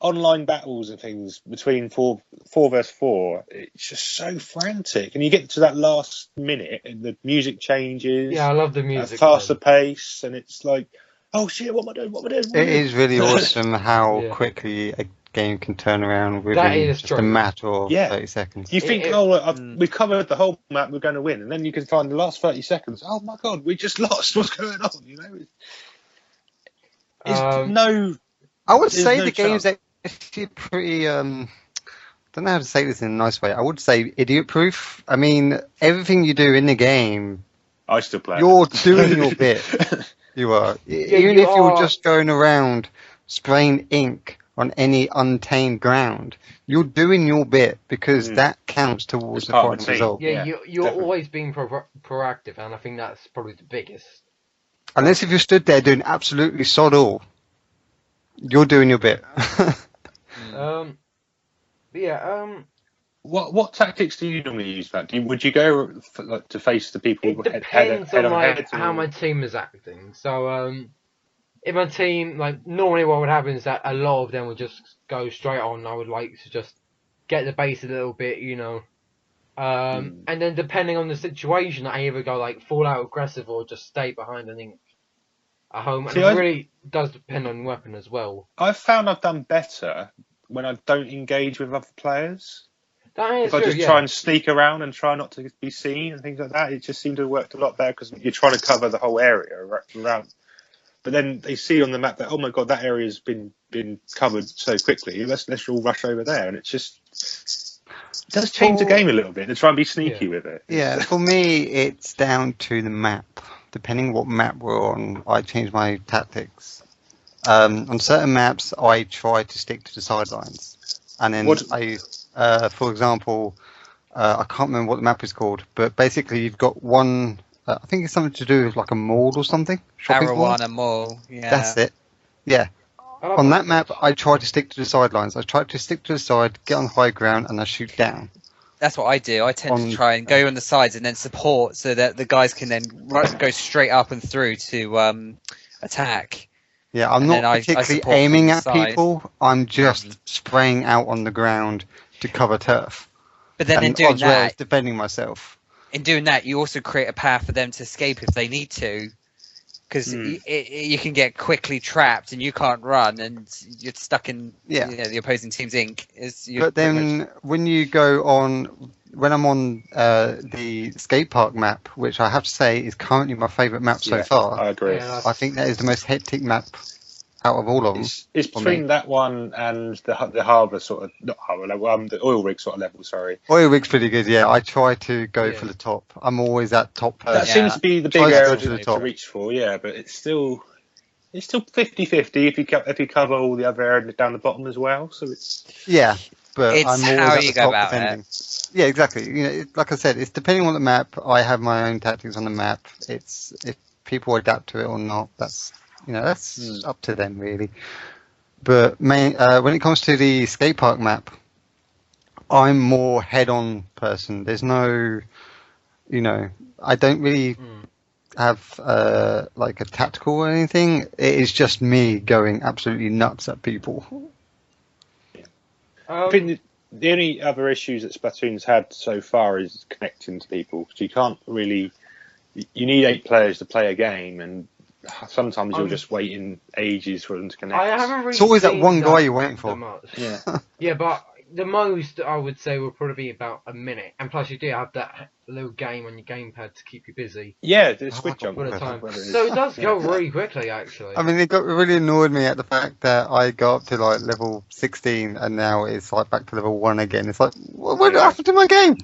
Online battles and things between 4 versus 4, it's just so frantic. And you get to that last minute and the music changes. Yeah, I love the music. At a faster pace, and it's like, oh shit, what am I doing? It is really awesome how quickly a game can turn around within just a matter of 30 seconds. You think, we've covered the whole map, we're going to win. And then you can find the last 30 seconds, oh my god, we just lost. What's going on? I would say the game's actually pretty, don't know how to say this in a nice way. I would say idiot-proof. I mean, everything you do in the game, I still play. You're doing your bit. You are. Even if you're just going around spraying ink on any untamed ground, you're doing your bit because that counts towards the final result. Yeah, you're always being proactive, and I think that's probably the biggest. Unless if you stood there doing absolutely sod all, you're doing your bit. What tactics do you normally use, Matt? Would you go to face the people head on how my team is acting. So, if my team, normally what would happen is that a lot of them would just go straight on. I would like to just get the base a little bit, and then depending on the situation, I either go full out aggressive or just stay behind and ink at home. And it really does depend on weapon as well. I've found I've done better when I don't engage with other players. If I just try and sneak around and try not to be seen and things like that, it just seemed to have worked a lot better because you're trying to cover the whole area around. But then they see on the map that, oh my god, that area's been covered so quickly. Let's all rush over there, and it does change the game a little bit to try and be sneaky with it. Yeah, for me, it's down to the map. Depending what map we're on, I change my tactics. On certain maps, I try to stick to the sidelines, and then for example, I can't remember what the map is called, but basically you've got one. I think it's something to do with a mall or something. Arowana Mall. Yeah. That's it. Yeah. On that map, I try to stick to the sidelines. I try to stick to the side, get on high ground, and I shoot down. That's what I do. I tend to try and go on the sides and then support so that the guys can then go straight up and through to attack. Yeah, I'm not particularly aiming at people. I'm just spraying out on the ground to cover turf. But then in doing that, defending myself. In doing that, you also create a path for them to escape if they need to, because you can get quickly trapped and you can't run and you're stuck in the opposing team's ink. But then when you go on, when I'm on the skate park map, which I have to say is currently my favourite map so far. I agree. I think that is the most hectic map out of all of them. It's between that one and the harbour sort of, not harbour level, the oil rig sort of level, sorry. Oil rig's pretty good, yeah. I try to go for the top. I'm always at top. That seems to be the big area to reach for, but it's still 50-50 if you cover all the other area down the bottom as well. So it's but it's I'm always how at you the go top about defending. it. Yeah, exactly. Like I said, it's depending on the map. I have my own tactics on the map. It's if people adapt to it or not. That's up to them really. But when it comes to the skate park map, I'm more head-on person. There's no, I don't really have a tactical or anything. It is just me going absolutely nuts at people I think the only other issues that Splatoon's had so far is connecting to people. So you can't really. You need 8 players to play a game, and sometimes you're just waiting ages for them to connect. I haven't really It's always that seen one guy you're waiting for. much. Yeah. Yeah, but the most I would say will probably be about a minute, and plus you do have that little game on your gamepad to keep you busy. Yeah, the Squid Jump. All the time. Whatever it is. So it does go really quickly, actually. I mean, it really annoyed me at the fact that I got up to like level 16 and now it's like back to level 1 again. It's like, what happened to my game?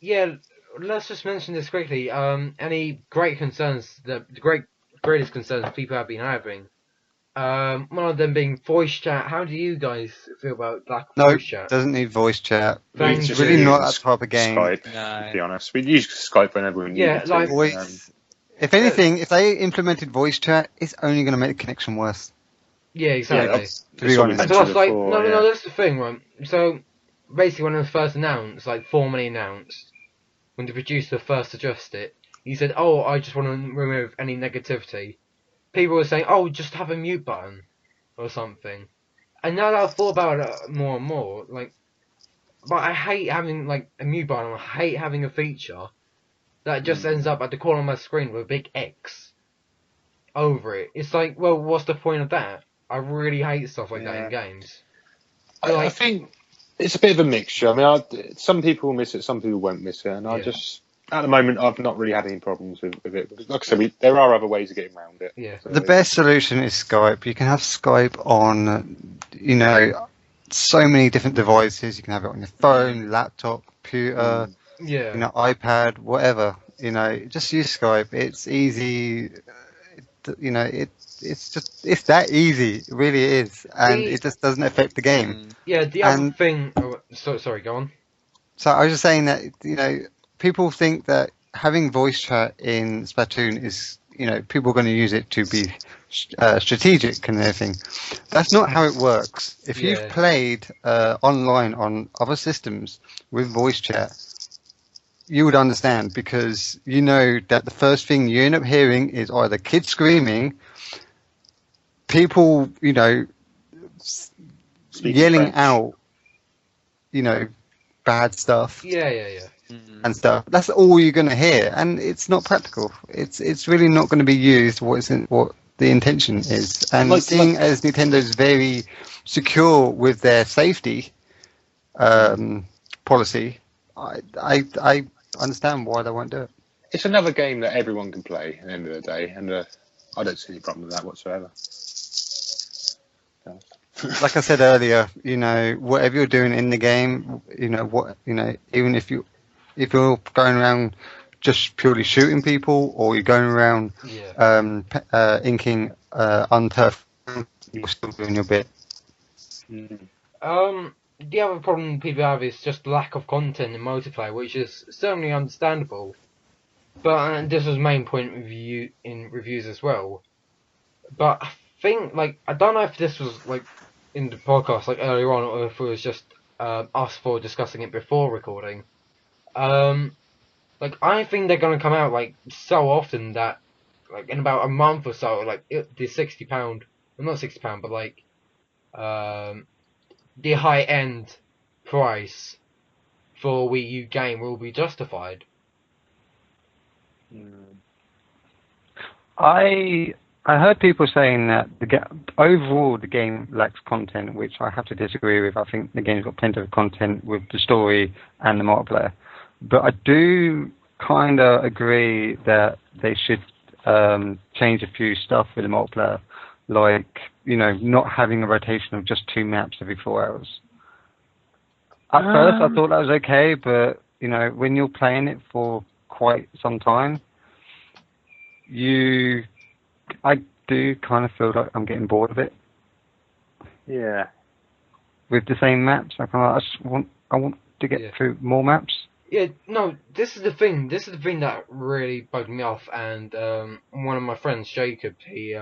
Yeah, let's just mention this quickly. Any great concerns, the greatest concerns people have been having. One of them being voice chat. How do you guys feel about lack of voice chat? Doesn't need voice chat. Thanks. It's really not that type of game. Skype, to be honest. We use Skype whenever we need it. Like voice. If anything, if they implemented voice chat, it's only going to make the connection worse. Yeah, exactly. To be honest. So that's like, no, that's the thing, right? So basically, when it was first announced, like formally announced, when the producer first addressed it, he said, "Oh, I just want to remove any negativity." People were saying, "Oh, just have a mute button or something." And now that I've thought about it more and more, like, but I hate having like a mute button. I hate having a feature that just ends up at the corner of my screen with a big X over it. It's like, well, what's the point of that? I really hate stuff like that in games. I think it's a bit of a mixture. I mean, some people miss it, some people won't miss it, and I just, at the moment, I've not really had any problems with it. Because, like I said, there are other ways of getting around it. Yeah. The best solution is Skype. You can have Skype on, so many different devices. You can have it on your phone, laptop, computer, iPad, whatever. Just use Skype. It's easy. It's that easy. It really is, and it just doesn't affect the game. Yeah. The other thing. Oh, sorry. Go on. So I was just saying that people think that having voice chat in Splatoon is people are going to use it to be strategic and everything. That's not how it works. If you've played online on other systems with voice chat, you would understand, because you know that the first thing you end up hearing is either kids screaming, people, yelling out, bad stuff. And stuff. That's all you're going to hear, and it's not practical. It's really not going to be used what the intention is. And seeing as Nintendo's very secure with their safety policy, I understand why they won't do it. It's another game that everyone can play at the end of the day, and I don't see any problem with that whatsoever. Like I said earlier, whatever you're doing in the game, even if you're going around just purely shooting people, or you're going around inking unturf, you're still doing your bit. The other problem people have is just lack of content in multiplayer, which is certainly understandable. But this was main point in reviews as well. But I think, I don't know if this was in the podcast earlier on, or if it was just us four discussing it before recording. I think they're gonna come out so often that in about a month or so, the £60, well, not £60, but the high end price for a Wii U game will be justified. I heard people saying that overall the game lacks content, which I have to disagree with. I think the game's got plenty of content with the story and the multiplayer. But I do kind of agree that they should change a few stuff with the multiplayer, not having a rotation of just 2 maps every 4 hours. At first I thought that was okay, but when you're playing it for quite some time, I do kind of feel like I'm getting bored of it. Yeah. With the same maps, I want to get through more maps. Yeah, no, this is the thing. This is the thing that really bugged me off. And one of my friends, Jacob, he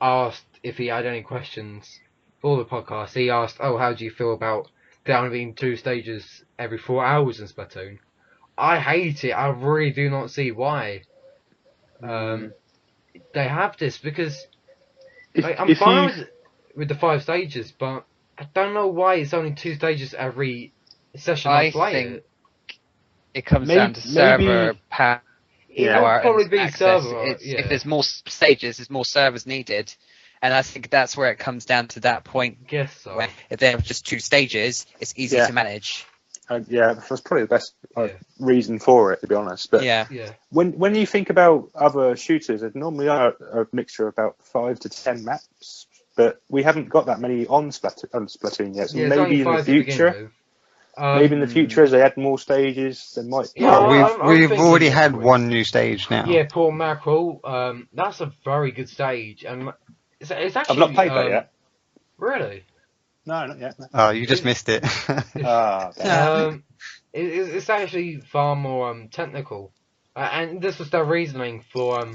asked if he had any questions for the podcast. He asked, "Oh, how do you feel about there being 2 stages every 4 hours in Splatoon?" I hate it. I really do not see why. They have this, because I'm fine with with the 5 stages, but I don't know why it's only 2 stages every session I play think it. it comes down to server power It would probably and be access. server. If there's more stages, there's more servers needed, and I think that's where it comes down to that point. Guess so. Where if they have just 2 stages, it's easy to manage. That's probably the best reason for it, to be honest. But when you think about other shooters, it normally are a mixture of about 5 to 10 maps, but we haven't got that many on Splatoon yet. So maybe in the future. Maybe in the future, as they add more stages, they might. We've already had one new stage now. Yeah, Port Mackerel. That's a very good stage, and it's actually. I've not played that yet. Really? No, not yet. No. Oh, you just missed it. It's actually far more technical, and this was their reasoning for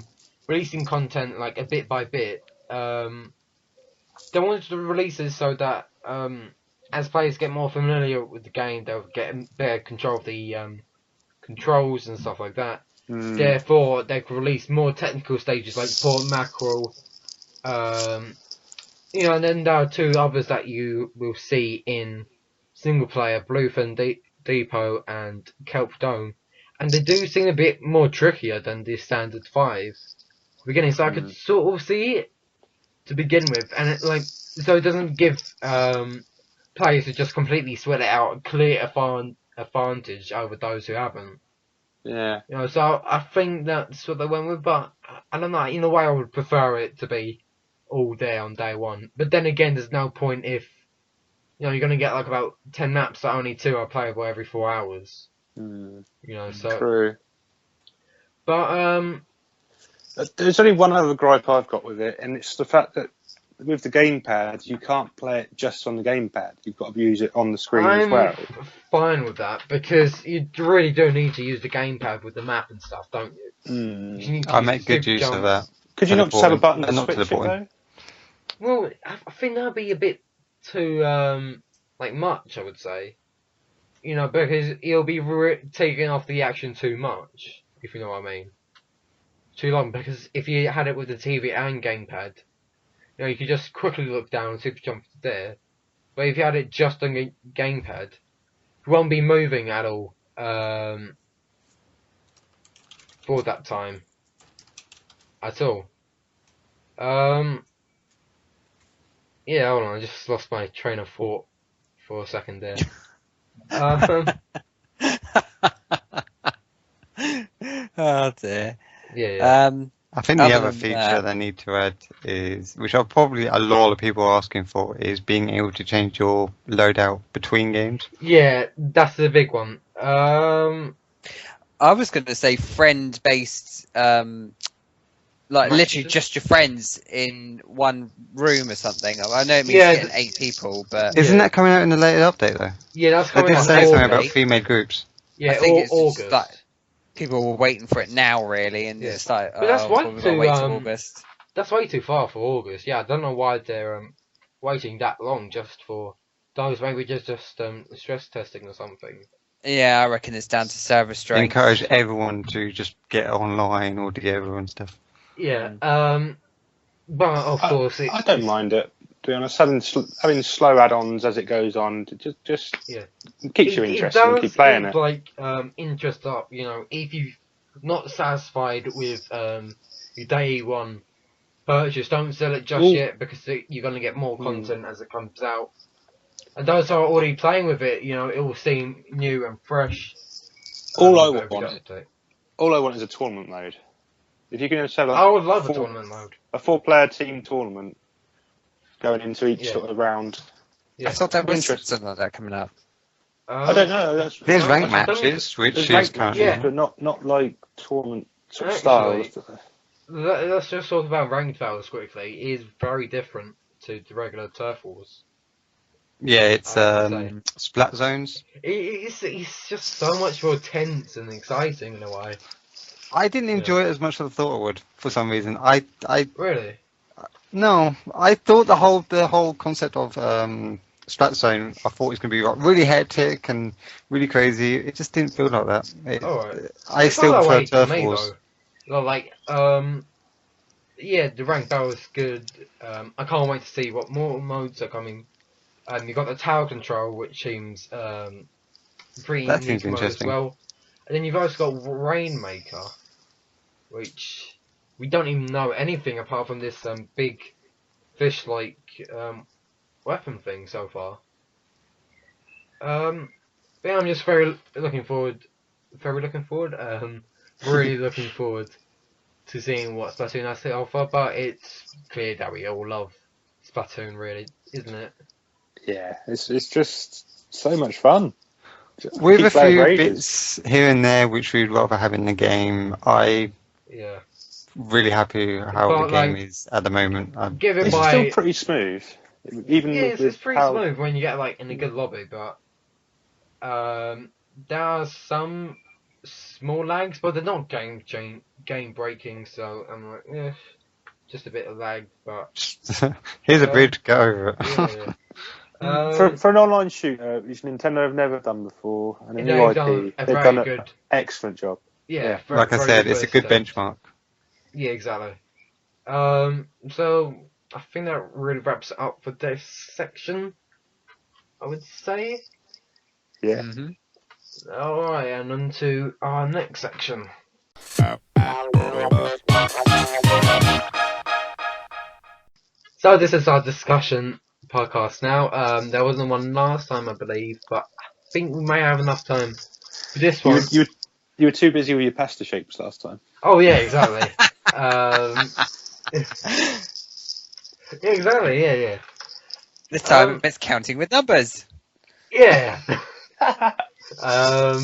releasing content like a bit by bit. They wanted to release it so that as players get more familiar with the game, they'll get better control of the controls and stuff like that. Therefore, they could release more technical stages like Port Mackerel. And then there are 2 others that you will see in single player: Bluefin Depot and Kelp Dome, and they do seem a bit more trickier than the standard 5 beginning. So I could sort of see it to begin with, and so it doesn't give players who just completely sweat it out a clear advantage over those who haven't. Yeah. So I think that's what they went with, but I don't know. In a way, I would prefer it to be all there on day one. But then again, there's no point if you're going to get like about 10 maps that only 2 are playable every 4 hours. So true. But there's only one other gripe I've got with it, and it's the fact that with the gamepad, you can't play it just on the gamepad. You've got to use it on the screen as well. I'm fine with that, because you really do need to use the gamepad with the map and stuff, don't you? I make good use of that. Could you not just have a button to switch it, though? Well, I think that'd be a bit too much, I would say. Because it'll be taking off the action too much, if you know what I mean. Too long, because if you had it with the TV and gamepad, you could just quickly look down and super jump there. But if you had it just on the gamepad, you won't be moving at all for that time. At all. Yeah, hold on, I just lost my train of thought for a second there. Oh dear. Yeah. I think the other feature they need to add is, which are probably a lot of people are asking for, is being able to change your loadout between games. Yeah, that's the big one. I was going to say friend-based, literally just your friends in one room or something. I know it means getting 8 people, but isn't that coming out in the latest update though? Yeah, that's coming out. They did say something about female groups. Yeah, I think it's August. like people were waiting for it now, really, and it's like, but that's wait till August. That's way too far for August. Yeah, I don't know why they're waiting that long just for those. Maybe just stress testing or something. Yeah, I reckon it's down to server strength. Encourage everyone to just get online all together and stuff. Yeah. But of course, I don't mind it. To be honest, having slow add-ons as it goes on, just keeps you interested and keep playing it. Like interest up, if you're not satisfied with your day one purchase, don't sell it just yet, because you're going to get more content as it comes out. And those who are already playing with it, it will seem new and fresh. All I want is a tournament mode. If you can sell I would love a tournament mode. A 4-player team tournament going into each sort of round. Yeah. I thought there was something like that coming up. I don't know. There's ranked matches, which is kind of but not like tournament sort of style. Let's just talk about ranked battles quickly. It is very different to the regular turf wars. Yeah, it's splat zones. It's just so much more tense and exciting in a way. I didn't enjoy it as much as I thought I would for some reason. Really? No, I thought the whole concept of splat zone, I thought it was going to be really hectic and really crazy. It just didn't feel like that. I still prefer turf wars. yeah, the ranked battle is good. I can't wait to see what more modes are coming. You've got the tower control, which seems pretty That seems unique mode as interesting. well. And then you've also got Rainmaker, which we don't even know anything apart from this big fish-like weapon thing so far. But yeah, I'm just very looking forward. Really looking forward to seeing what Splatoon has to offer. But it's clear that we all love Splatoon, really, isn't it? Yeah, it's just so much fun. With Keep a playing few Reavers. bits here and there which we'd rather have in the game, I'm Yeah. really happy how But, the game like, is at the moment. Give it It's by. still pretty smooth, even Yeah, with it's pretty how. smooth when you get like in a good lobby, but there are some small lags, but they're not game breaking. So I'm like, yeah, just a bit of lag, but Here's a bridge, get over it. yeah. For an online shooter, which Nintendo have never done before, and a new They've IP, done a they've very done an good, excellent job. yeah. Like I very said, it's a first good attempt. benchmark. Yeah, exactly. So I think that really wraps it up for this section, I would say. Yeah. Mm-hmm. Alright, and on to our next section. So this is our discussion podcast now. There wasn't one last time, I believe, but I think we may have enough time for this one. You were too busy with your pasta shapes last time. Oh yeah, exactly. Exactly, yeah. This time it's counting with numbers. Yeah. But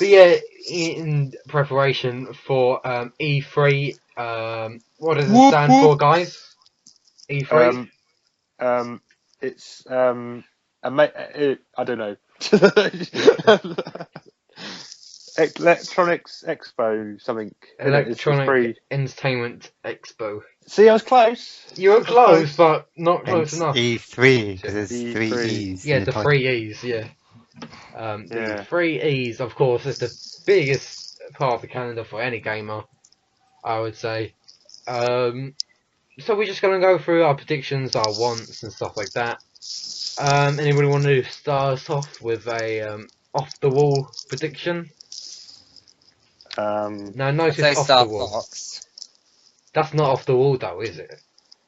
yeah, in preparation for E3, what does it stand for, guys? E3? It's I don't know. Electronics Expo something. It's Electronic Entertainment Expo. See, I was close. You were close, but not close Hence enough. E3, because there's E3. 3 E's. Yeah, in the title. 3 E's, yeah. The Yeah. 3 E's, of course, is the biggest part of the calendar for any gamer, I would say. So we're just going to go through our predictions, our wants, and stuff like that. Anybody want to start us off with a off-the-wall prediction? Now, notice Say off Star the wall. Fox. That's not off the wall, though, is it?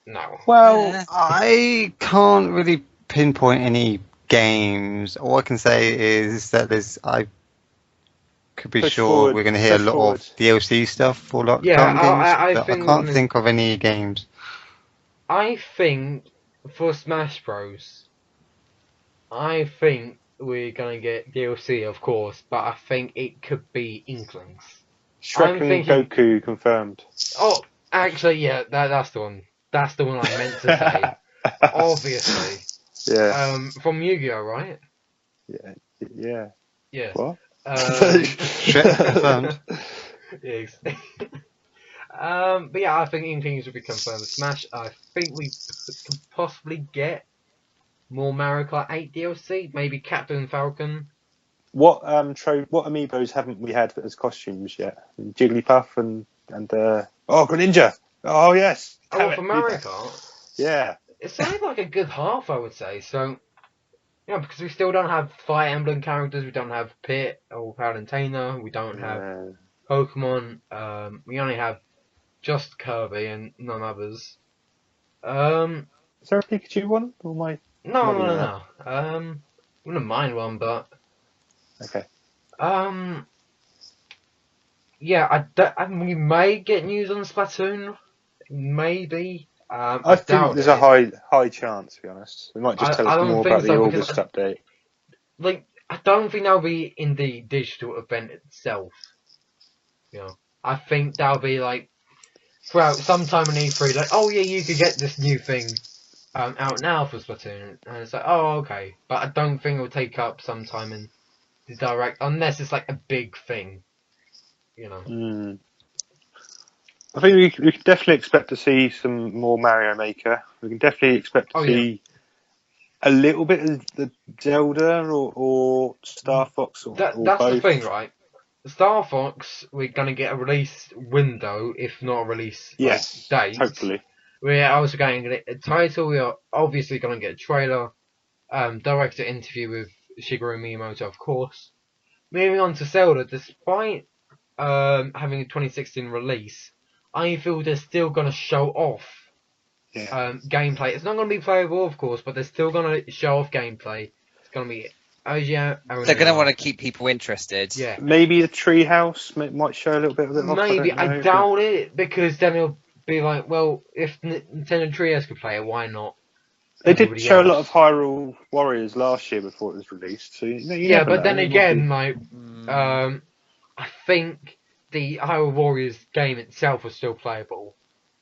No. Well, I can't really pinpoint any games. All I can say is that I could be sure we're going to hear a lot of DLC stuff for games. I can't think of any games. I think for Smash Bros, I think we're going to get DLC, of course, but I think it could be Inklings. Shrek and Goku confirmed. Oh, actually, yeah, that's the one. That's the one I meant to say. Obviously. Yeah. From Yu-Gi-Oh, right? Yeah. Yeah. What? Shrek confirmed. Yes. But yeah, I think Inklings will be confirmed. Smash, I think we could possibly get more Mario Kart 8 DLC, maybe Captain Falcon. What amiibos haven't we had as costumes yet? Jigglypuff and Greninja. Oh yes. Oh, for Mario Kart? Yeah. It's only like a good half, I would say. So, yeah, because we still don't have Fire Emblem characters. We don't have Pit or Palutena. We don't have Pokemon. We only have just Kirby and none others. Is there a Pikachu one? Or am I No. Wouldn't mind one, but okay. Yeah, we may get news on Splatoon. Maybe. I think there's a high chance, to be honest. They might just tell us more about the August update. Like, I don't think that'll be in the digital event itself. You know, I think that'll be like throughout sometime in E3. Like, oh yeah, you could get this new thing out now for Splatoon, and it's like, oh okay, but I don't think it'll take up some time in the direct unless it's like a big thing. You know. I think we can definitely expect to see some more Mario Maker. We can definitely expect to see a little bit of the Zelda or Star Fox or that's both. the thing, right? Star Fox, we're gonna get a release window, if not a release date. Hopefully. We're also going to get a title. We are obviously going to get a trailer, director interview with Shigeru Miyamoto, of course. Moving on to Zelda, despite having a 2016 release, I feel they're still going to show off gameplay. It's not going to be playable, of course, but they're still going to show off gameplay. It's going to be they're going to want to keep people interested. Yeah. Maybe the treehouse might show a little bit of it. Maybe, I doubt it, because then it'll be like, well, if Nintendo Treehouse could play it, why not? They did show a lot of Hyrule Warriors last year before it was released. So you but then again, like, I think the Hyrule Warriors game itself was still playable.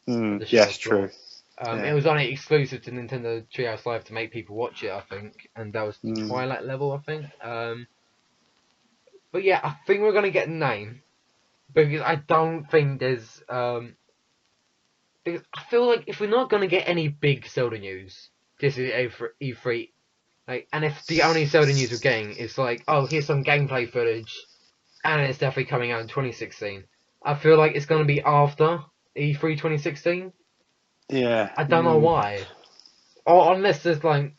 Yes, true. It was only exclusive to Nintendo Treehouse Live to make people watch it, I think, and that was the Twilight level, I think. But yeah, I think we're gonna get a name, because I don't think there's because I feel like if we're not gonna get any big Zelda news, this is E3, like, and if the only Zelda news we're getting is like, oh, here's some gameplay footage, and it's definitely coming out in 2016, I feel like it's gonna be after E3 2016. Yeah. I don't know why. Or unless there's like...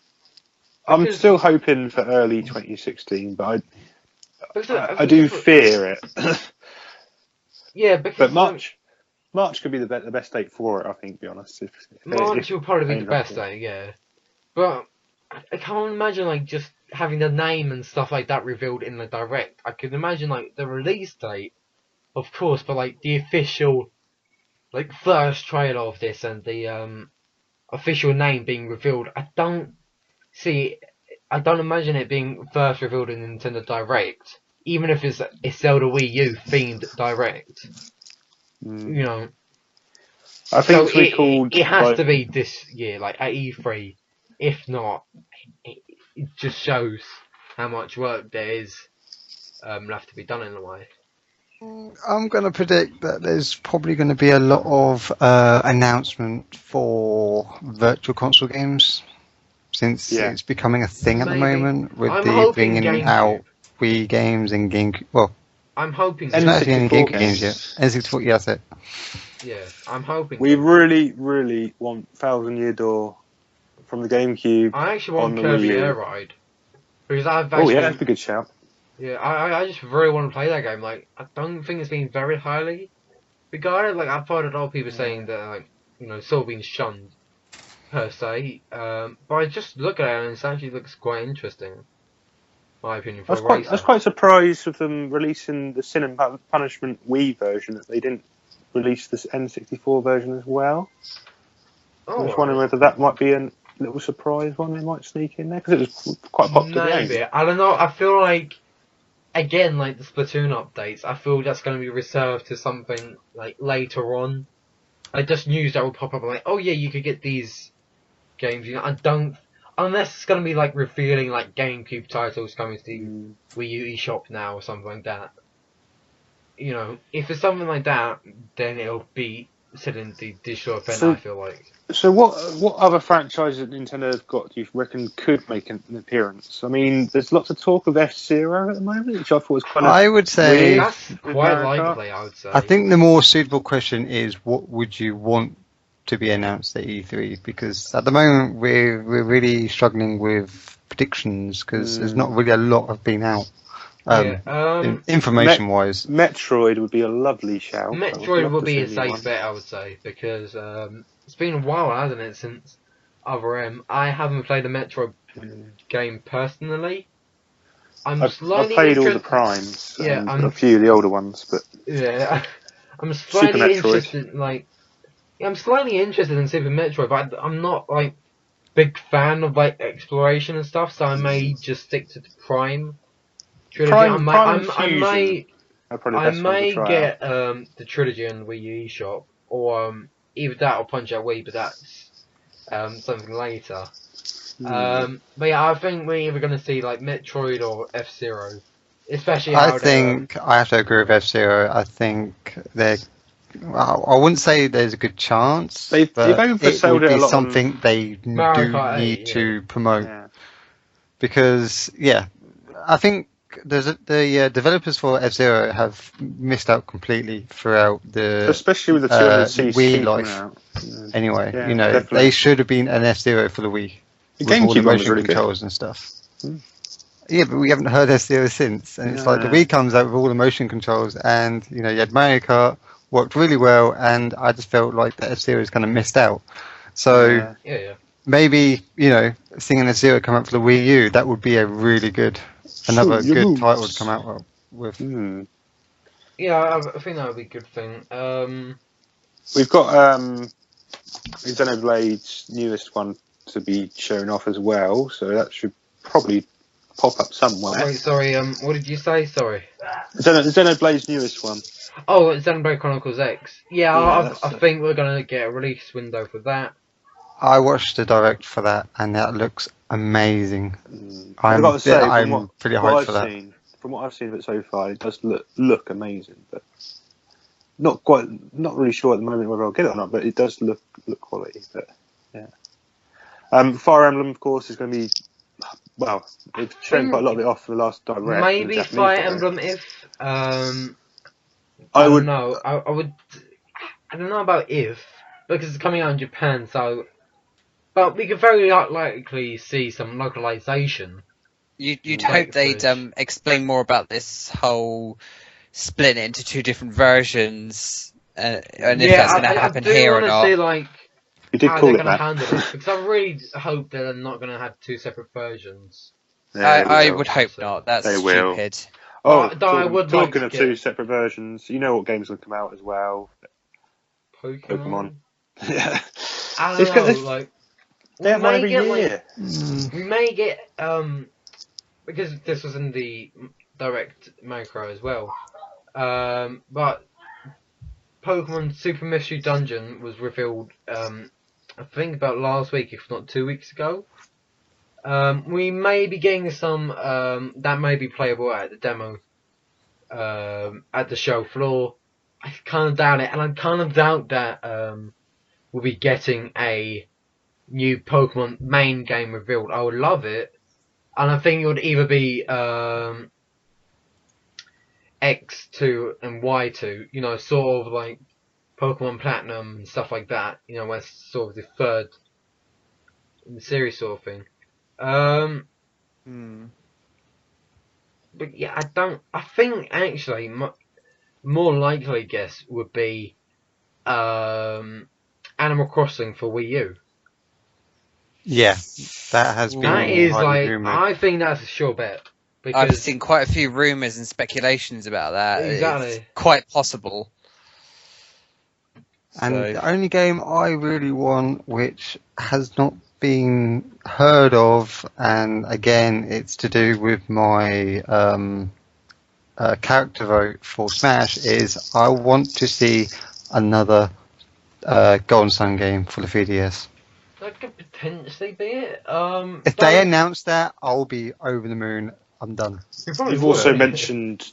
I'm still hoping for early 2016, but I do fear it. Yeah, because... But March could be the best date for it, I think, to be honest. March will probably be the best date, yeah. But I can't imagine, like, just having the name and stuff like that revealed in the Direct. I could imagine, like, the release date, of course, but, like, the official... like, first trailer of this and the official name being revealed, I don't imagine it being first revealed in Nintendo Direct, even if it's a Zelda Wii U themed Direct. You know, I think it has to be this year, like at E3. If not, it just shows how much work there is left to be done in a way. I'm going to predict that there's probably going to be a lot of announcement for virtual console games, since it's becoming a thing at the moment with the bringing out Wii games and GameCube. Well, I'm hoping there's not actually any GameCube games yet. N64, yeah, that's it. Yeah, I'm hoping. We really, really want Thousand Year Door from the GameCube. I actually want Kirby Air Ride, because I've actually... Oh yeah, that's a good shout. Yeah, I just really want to play that game. Like, I don't think it's been very highly regarded. Like, I've heard a lot of people saying that, like, you know, it's sort of been shunned, per se. But I just look at it and it actually looks quite interesting, in my opinion, for a racer. I was quite surprised with them releasing the Sin and Punishment Wii version, that they didn't release this N64 version as well. I was wondering whether that might be a little surprise one they might sneak in there, because it was quite a popular game. Maybe. I don't know, I feel like, again, like the Splatoon updates, I feel that's going to be reserved to something like later on. Like just news that will pop up like, oh yeah, you could get these games. You know, I don't, unless it's going to be like revealing like GameCube titles coming to the Wii U eShop now or something like that. You know, if it's something like that, then it'll be said in the digital event. I feel like. So what other franchises that Nintendo have got do you reckon could make an appearance? I mean, there's lots of talk of F-Zero at the moment, which I thought was kind of... I would say... That's quite likely, I would say. I think the more suitable question is, what would you want to be announced at E3? Because at the moment, we're really struggling with predictions, because there's not really a lot of being out. Information-wise. Metroid would be a lovely shout. Metroid would be a safe bet, I would say, because... it's been a while, hasn't it, since Other M. I haven't played a Metroid game personally. I've played all the Primes, a few of the older ones, but yeah, I'm slightly interested. I'm slightly interested in Super Metroid, but I'm not like big fan of like exploration and stuff, so I may just stick to the Prime trilogy. I may get the trilogy on the Wii U eShop, or either that or Punch Out Wii, but that's something later. But yeah, I think we're either going to see like Metroid or F-Zero. Especially I think I have to agree with F-Zero. I think I wouldn't say there's a good chance, but it would be something they do need to promote. Yeah. Because, I think the developers for F-Zero have missed out completely throughout the especially with the 200cc Wii coming life. out. Yeah. Anyway, Yeah, you know, definitely. they should have been an F-Zero for the Wii The with all the GameCube one was motion really good. controls and stuff. Hmm. Yeah, but we haven't heard F-Zero since, and it's like the No. Wii comes out with all the motion controls, and you know, you had Mario Kart, worked really well, and I just felt like the F-Zero is kind of missed out. So Yeah. maybe, you know, seeing an F-Zero come out for the Wii U, that would be a really good, another Shoot your good moves. title to come out with. Yeah, I think that would be a good thing. We've got Xenoblade's newest one to be shown off as well, so that should probably pop up somewhere. Wait, sorry, what did you say? Sorry. Xenoblade's newest one. Oh, Xenoblade Chronicles X. Yeah, Yeah, I think we're gonna get a release window for that. I watched the direct for that, and that looks amazing. I've got to say, I'm pretty hyped for that. From what I've seen of it so far, it does look amazing, but not really sure at the moment whether I'll get it or not. But it does look quality. But yeah, Fire Emblem, of course, is going to be they've shown quite a lot of it off for the last direct. Maybe Fire Emblem if I don't would know. I don't know about if because it's coming out in Japan, so. But we could very likely see some localization. You'd hope they'd explain more about this whole split into two different versions, and if that's going to happen here or not. I do want to see you did how call they're it going to that. handle it because I really hope they're not going to have two separate versions. I would hope not. That's they stupid. Will. Talking like of two separate versions, you know what games will come out as well? Pokemon. Yeah. I don't know, they have one every year. We may get because this was in the direct macro as well. But Pokemon Super Mystery Dungeon was revealed I think about last week, if not 2 weeks ago. We may be getting some that may be playable at the demo at the show floor. I kind of doubt it, and I kind of doubt that we'll be getting a new Pokemon main game revealed. I would love it, and I think it would either be X2 and Y2, you know, sort of like Pokemon Platinum and stuff like that, you know, where it's sort of the third in the series sort of thing. But yeah, I think actually more likely guess would be Animal Crossing for Wii U. Yeah, that has been. That is rumored. I think that's a sure bet. Because I've seen quite a few rumours and speculations about that. Exactly. It's quite possible. And the only game I really want, which has not been heard of, and again, it's to do with my character vote for Smash, is I want to see another Golden Sun game for the 3DS. That could potentially be it. If they announce that, I'll be over the moon. I'm done. You've also mentioned,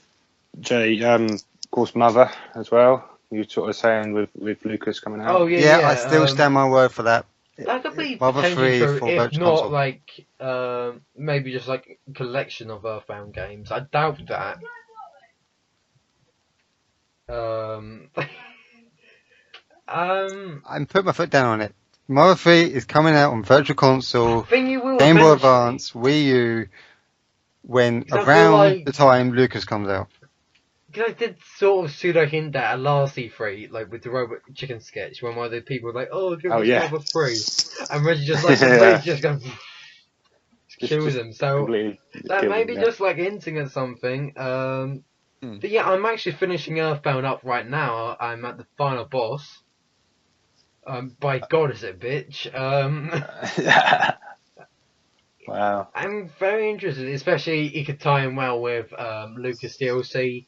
Jay, of course, Mother as well. You were sort of saying with Lucas coming out. Oh yeah. I still stand my word for that. That could be Mother potentially 3 true, for if Virtual not Console. maybe just like a collection of Earthbound games. I doubt that. I'm putting my foot down on it. Mother 3 is coming out on Virtual Console, Game Boy Advance, Wii U, when around the time Lucas comes out. Because I did sort of pseudo hint that at last E3, like with the Robot Chicken sketch, when one of the people were like, "Oh, give us Mother 3," and Reggie just just goes, kills him. So that may be just like hinting at something. But yeah, I'm actually finishing Earthbound up right now. I'm at the final boss. By God, is it a bitch? Wow. I'm very interested, especially it could tie in well with Lucas DLC.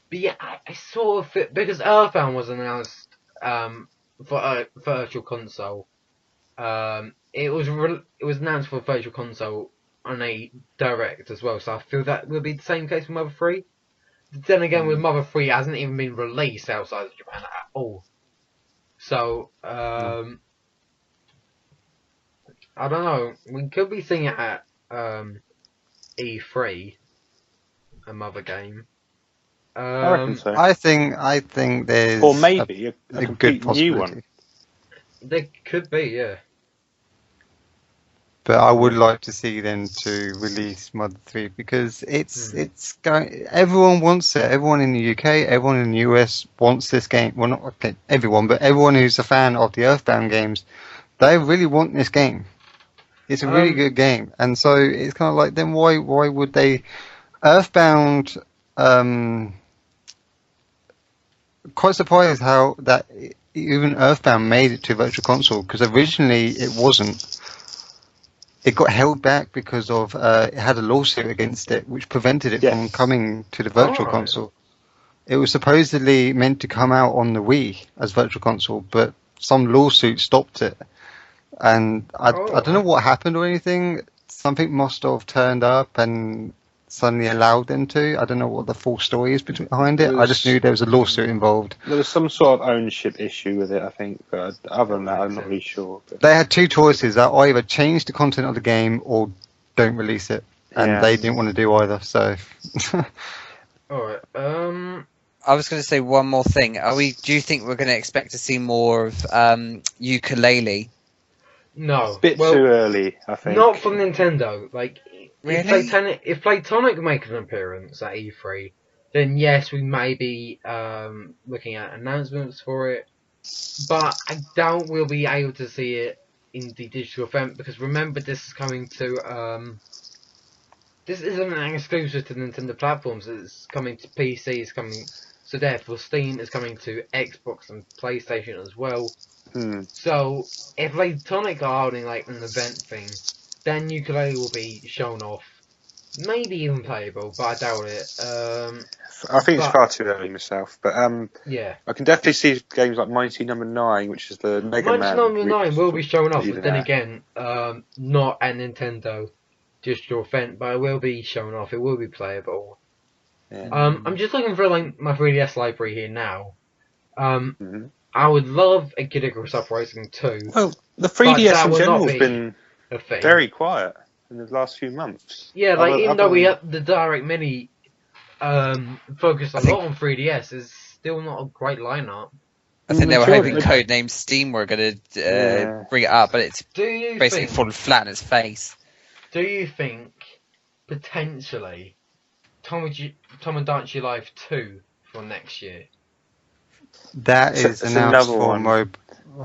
But yeah, I sort of fit, because Earthbound was announced for Virtual Console. It was announced for Virtual Console on a direct as well, so I feel that will be the same case with Mother 3. Then again, with Mother 3, it hasn't even been released outside of Japan at all. So, I don't know. We could be seeing it at E3. a mother game. I reckon so. I think there's Or maybe a good complete new possibility. one. There could be, yeah. But I would like to see them to release Mother 3 because it's going. Everyone wants it. Everyone in the UK, everyone in the US wants this game. Well, not okay, everyone, but everyone who's a fan of the Earthbound games, they really want this game. It's a really good game, and so it's kind of like then why would they? Earthbound. Quite surprised how that even Earthbound made it to Virtual Console because originally it wasn't. It got held back because of it had a lawsuit against it, which prevented it from coming to the Virtual Console. It was supposedly meant to come out on the Wii as Virtual Console, but some lawsuit stopped it. And I don't know what happened or anything. Something must have turned up and suddenly allowed them to. I don't know what the full story is behind it. I just knew there was a lawsuit involved. There was some sort of ownership issue with it, I think. But other than that, I'm not really sure. But they had two choices: that either change the content of the game or don't release it, and they didn't want to do either. So, all right. I was going to say one more thing. Do you think we're going to expect to see more of Ukulele? No, it's a bit too early, I think. Not from Nintendo. Like, really? if Playtonic make an appearance at E3, then yes, we may be looking at announcements for it. But I doubt we'll be able to see it in the digital event because remember, this is coming to this isn't an exclusive to Nintendo platforms. It's coming to PC. It's coming. So therefore, Steam is coming to Xbox and PlayStation as well. So if Playtonic are holding like an event thing, then Ukulele will be shown off. Maybe even playable, but I doubt it. I think it's far too early myself, but yeah, I can definitely see games like Mighty Number 9, which is the Mega Man. Mighty Number 9 will be shown off, but then again, not a Nintendo digital event, but it will be shown off. It will be playable. Yeah. I'm just looking for like my 3DS library here now. I would love a Kid Icarus Uprising 2. Well, the 3DS in general has been very quiet in the last few months. Yeah, like even though we have the Direct Mini focused a lot on 3DS, it's still not a great lineup. I think they were hoping Codename Steam were going to bring it up, but it's basically fallen flat in its face. Do you think potentially Tom and Daichi Life 2 for next year? That is announced for mobile.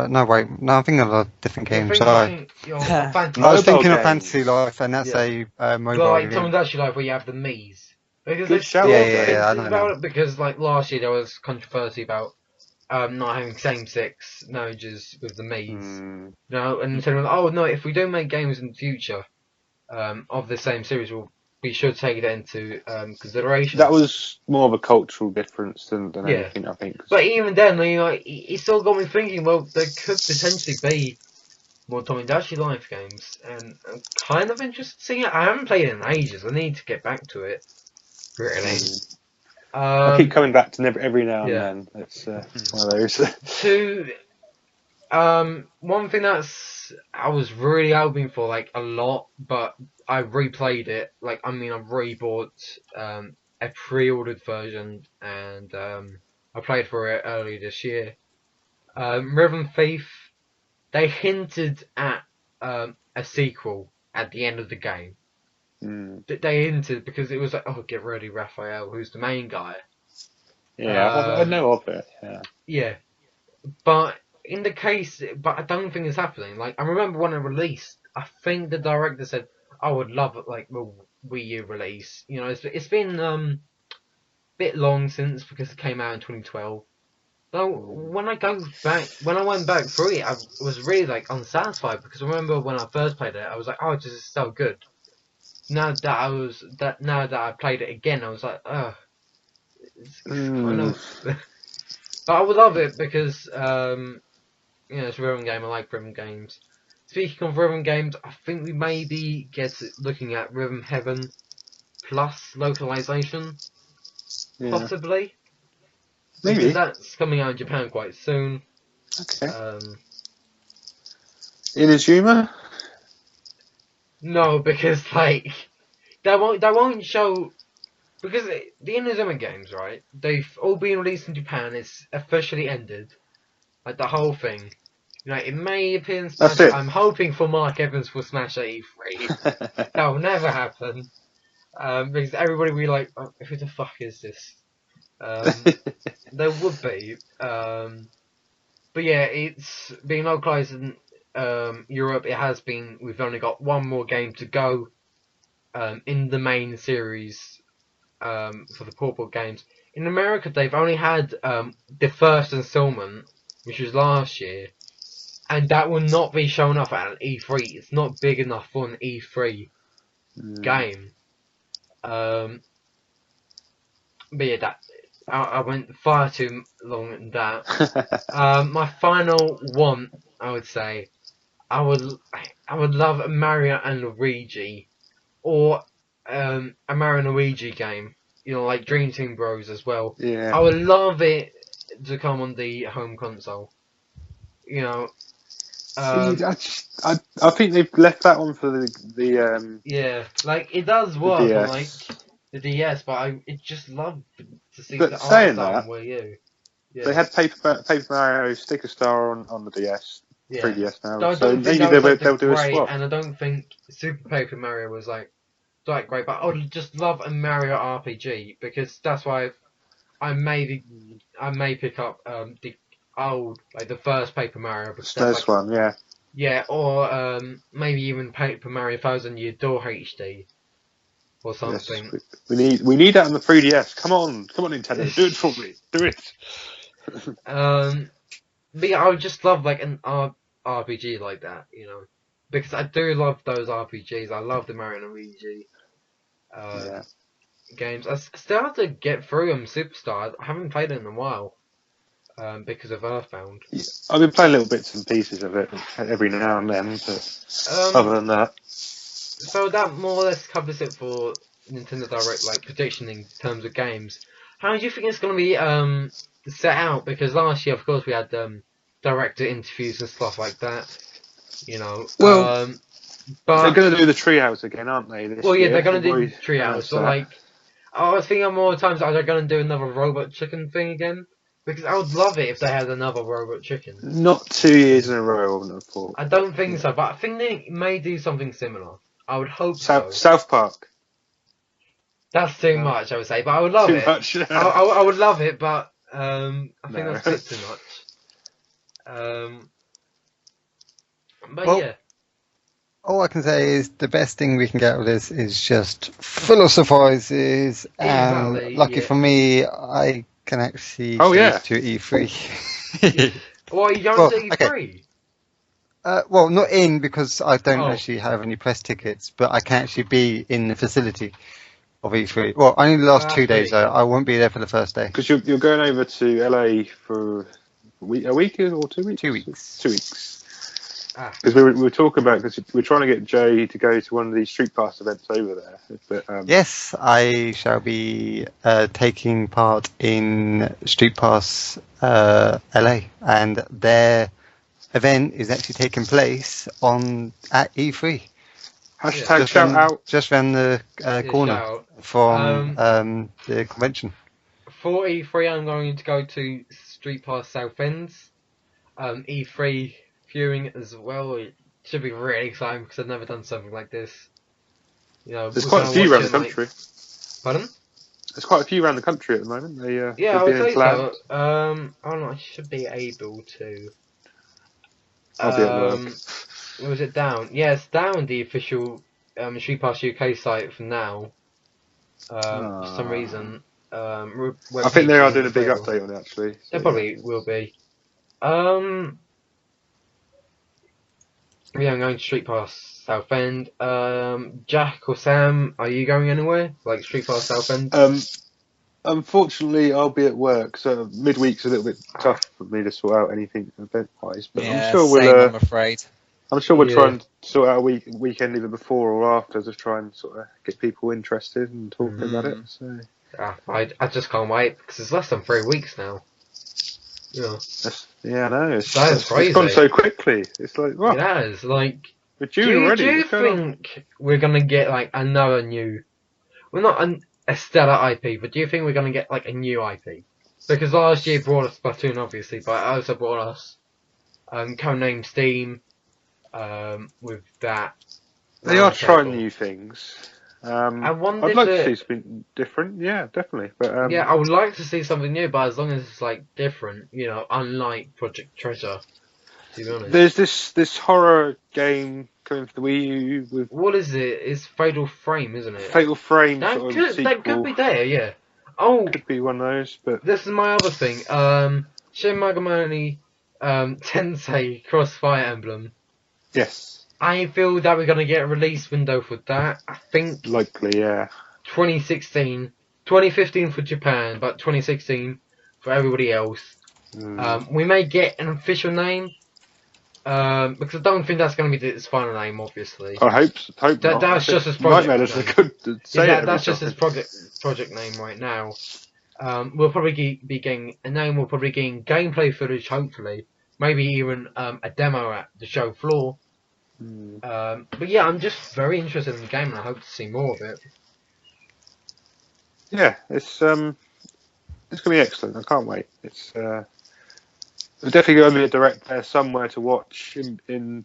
No, wait. No, I'm thinking of a different game. Sorry. I was thinking of Fantasy Life, and that's a mobile like game. Tom and Daichi Life where you have the Mii's. Because good show. I know about it because like last year there was controversy about not having same-sex marriages with the Mii's. You know, and Nintendo was like, oh no, if we do make games in the future of the same series, we should take that into consideration. That was more of a cultural difference than anything, I think. But even then, like, it still got me thinking, well, there could potentially be more Tom and Daichi Life games, and I'm kind of interested in seeing it. I haven't played it in ages. I need to get back to it, really. I keep coming back to every now and then. It's one of those. One thing I was really hoping for, like, a lot, but I replayed it. Like, I mean, I've re-bought a pre-ordered version, and I played for it earlier this year. Rhythm Thief, they hinted at a sequel at the end of the game. They hinted because it was like, oh, get ready, Raphael, who's the main guy. Yeah, I know of it. Yeah, but in the case, but I don't think it's happening. Like, I remember when it released, I think the director said, I would love it, like, the Wii U release. You know, it's been a bit long since because it came out in 2012. So when I went back through it, I was really like unsatisfied because I remember when I first played it, I was like, oh, this is so good. Now that I played it again, I was like, oh, it's kind of. But I would love it because you know, it's a rhythm game. I like rhythm games. Speaking of rhythm games, I think we may be looking at Rhythm Heaven plus localization, possibly. Maybe. Because that's coming out in Japan quite soon. Okay. Inazuma? No, because like they won't show because the Inazuma games, right? They've all been released in Japan. It's officially ended, like the whole thing. You know, it may appear in Smash. That's it. I'm hoping for Mark Evans for Smash at E3. That will never happen. Because everybody will be like, oh, who the fuck is this? There would be. But yeah, it's been localized in Europe. It has been. We've only got one more game to go in the main series for the portable games. In America, they've only had the first installment, which was last year, and that will not be shown off at an E3. It's not big enough for an E3 game. But yeah, that I went far too long in that. My final one, I would say, I would love a Mario and Luigi, or a Mario and Luigi game. You know, like Dream Team Bros as well. Yeah. I would love it to come on the home console. You know. I think they've left that one for the Yeah, like it does work on DS. like the DS, but I just love to see But the saying art that, on Wii U. Yeah. They had Paper Mario Sticker Star on the DS, Yeah. 3DS now, I so don't think maybe that was, they'll do a great, swap. and I don't think Super Paper Mario was like great, but I would just love a Mario RPG because that's why I may pick up the old, like the first Paper Mario, because that's First one, yeah. Yeah, or maybe even Paper Mario 1000 Year Door HD or something. Yes, we need that on the 3DS. Come on, Nintendo, do it for me, do it. But yeah, I would just love like an RPG like that, you know, because I do love those RPGs. I love the Mario and Luigi games. I still have to get through them. Superstar, I haven't played it in a while because of Earthbound. Yeah, I've been playing little bits and pieces of it every now and then, but other than that. So that more or less covers it for Nintendo Direct, like prediction in terms of games. How do you think it's going to be set out? Because last year, of course, we had director interviews and stuff like that. You know. Well, but they're going to do the treehouse again, aren't they? This year? They're going to do treehouse, but like, I was thinking more times, are they going to do another robot chicken thing again? Because I would love it if they had another robot chicken. Not 2 years in a row, I wouldn't have thought. I don't think so, but I think they may do something similar. I would hope so. South Park. That's too much, I would say, but I would love it. Too much. I would love it, but I think that's a bit too much. But well, yeah. All I can say is the best thing we can get with this is just full of surprises, and lucky for me, I can actually go to E3. Well, are you going to E3? Okay. Well, not in because I don't actually have any press tickets, but I can actually be in the facility of E3. Well, only the last 2 days, though. I won't be there for the first day. Because you're going over to LA for a week or 2 weeks? 2 weeks. 2 weeks. Because we were talking about, because we're trying to get Jay to go to one of these Street Pass events over there. But, yes, I shall be taking part in Street Pass LA, and their event is actually taking place at E3. Hashtag shout out. Just around the corner from the convention. For E3, I'm going to go to Street Pass Southends. E3 viewing as well. It should be really exciting because I've never done something like this. You know, there's quite a few around the country. Pardon? There's quite a few around the country at the moment. I would say so. I should be able to. I'll be at work. Was it down? Yeah, it's down the official Street Pass UK site for now. For some reason. I think they are doing a big update on it, actually. They probably will be. Yeah, I'm going to Street Pass Southend. Jack or Sam, are you going anywhere? Like Street Pass Southend? Unfortunately, I'll be at work, so midweek's a little bit tough for me to sort out anything event-wise. But I'm sure I'm afraid. I'm sure we'll try and sort out a weekend either before or after, just try and sort of get people interested and talking about it. So. I just can't wait because it's less than 3 weeks now. Yeah, I know. It's crazy. It's gone so quickly. It's like, what? It has. Like, we're June already. Do you think we're gonna get like another new? Well, not a stellar IP, but do you think we're going to get like a new IP? Because last year brought us Splatoon, obviously, but it also brought us Codename Steam with that. They are trying Roundtable. new things. I wonder I'd if like to see something different. Yeah, definitely. But yeah, I would like to see something new, but as long as it's like different, you know, unlike Project Treasure. To be honest, there's this horror game coming for the Wii U with what is it? It's Fatal Frame, isn't it? Fatal Frame That sort of could sequel. be there, yeah. Oh, Could be one of those, but this is my other thing. Shin Megami Tensei Cross Fire Emblem. yes, I feel that we're gonna get a release window for that. I think likely, yeah. 2016, 2015 for Japan, but 2016 for everybody else. We may get an official name, because I don't think that's going to be its final name, obviously. I hope not. That's just his project Nightmare name. could say Yeah, it that's just time. his project name right now. We'll probably be getting a name. We'll probably getting gameplay footage, hopefully, maybe even a demo at the show floor. But yeah, I'm just very interested in the game, and I hope to see more of it. Yeah, it's gonna be excellent. I can't wait. It's there's definitely going to be a direct there somewhere to watch in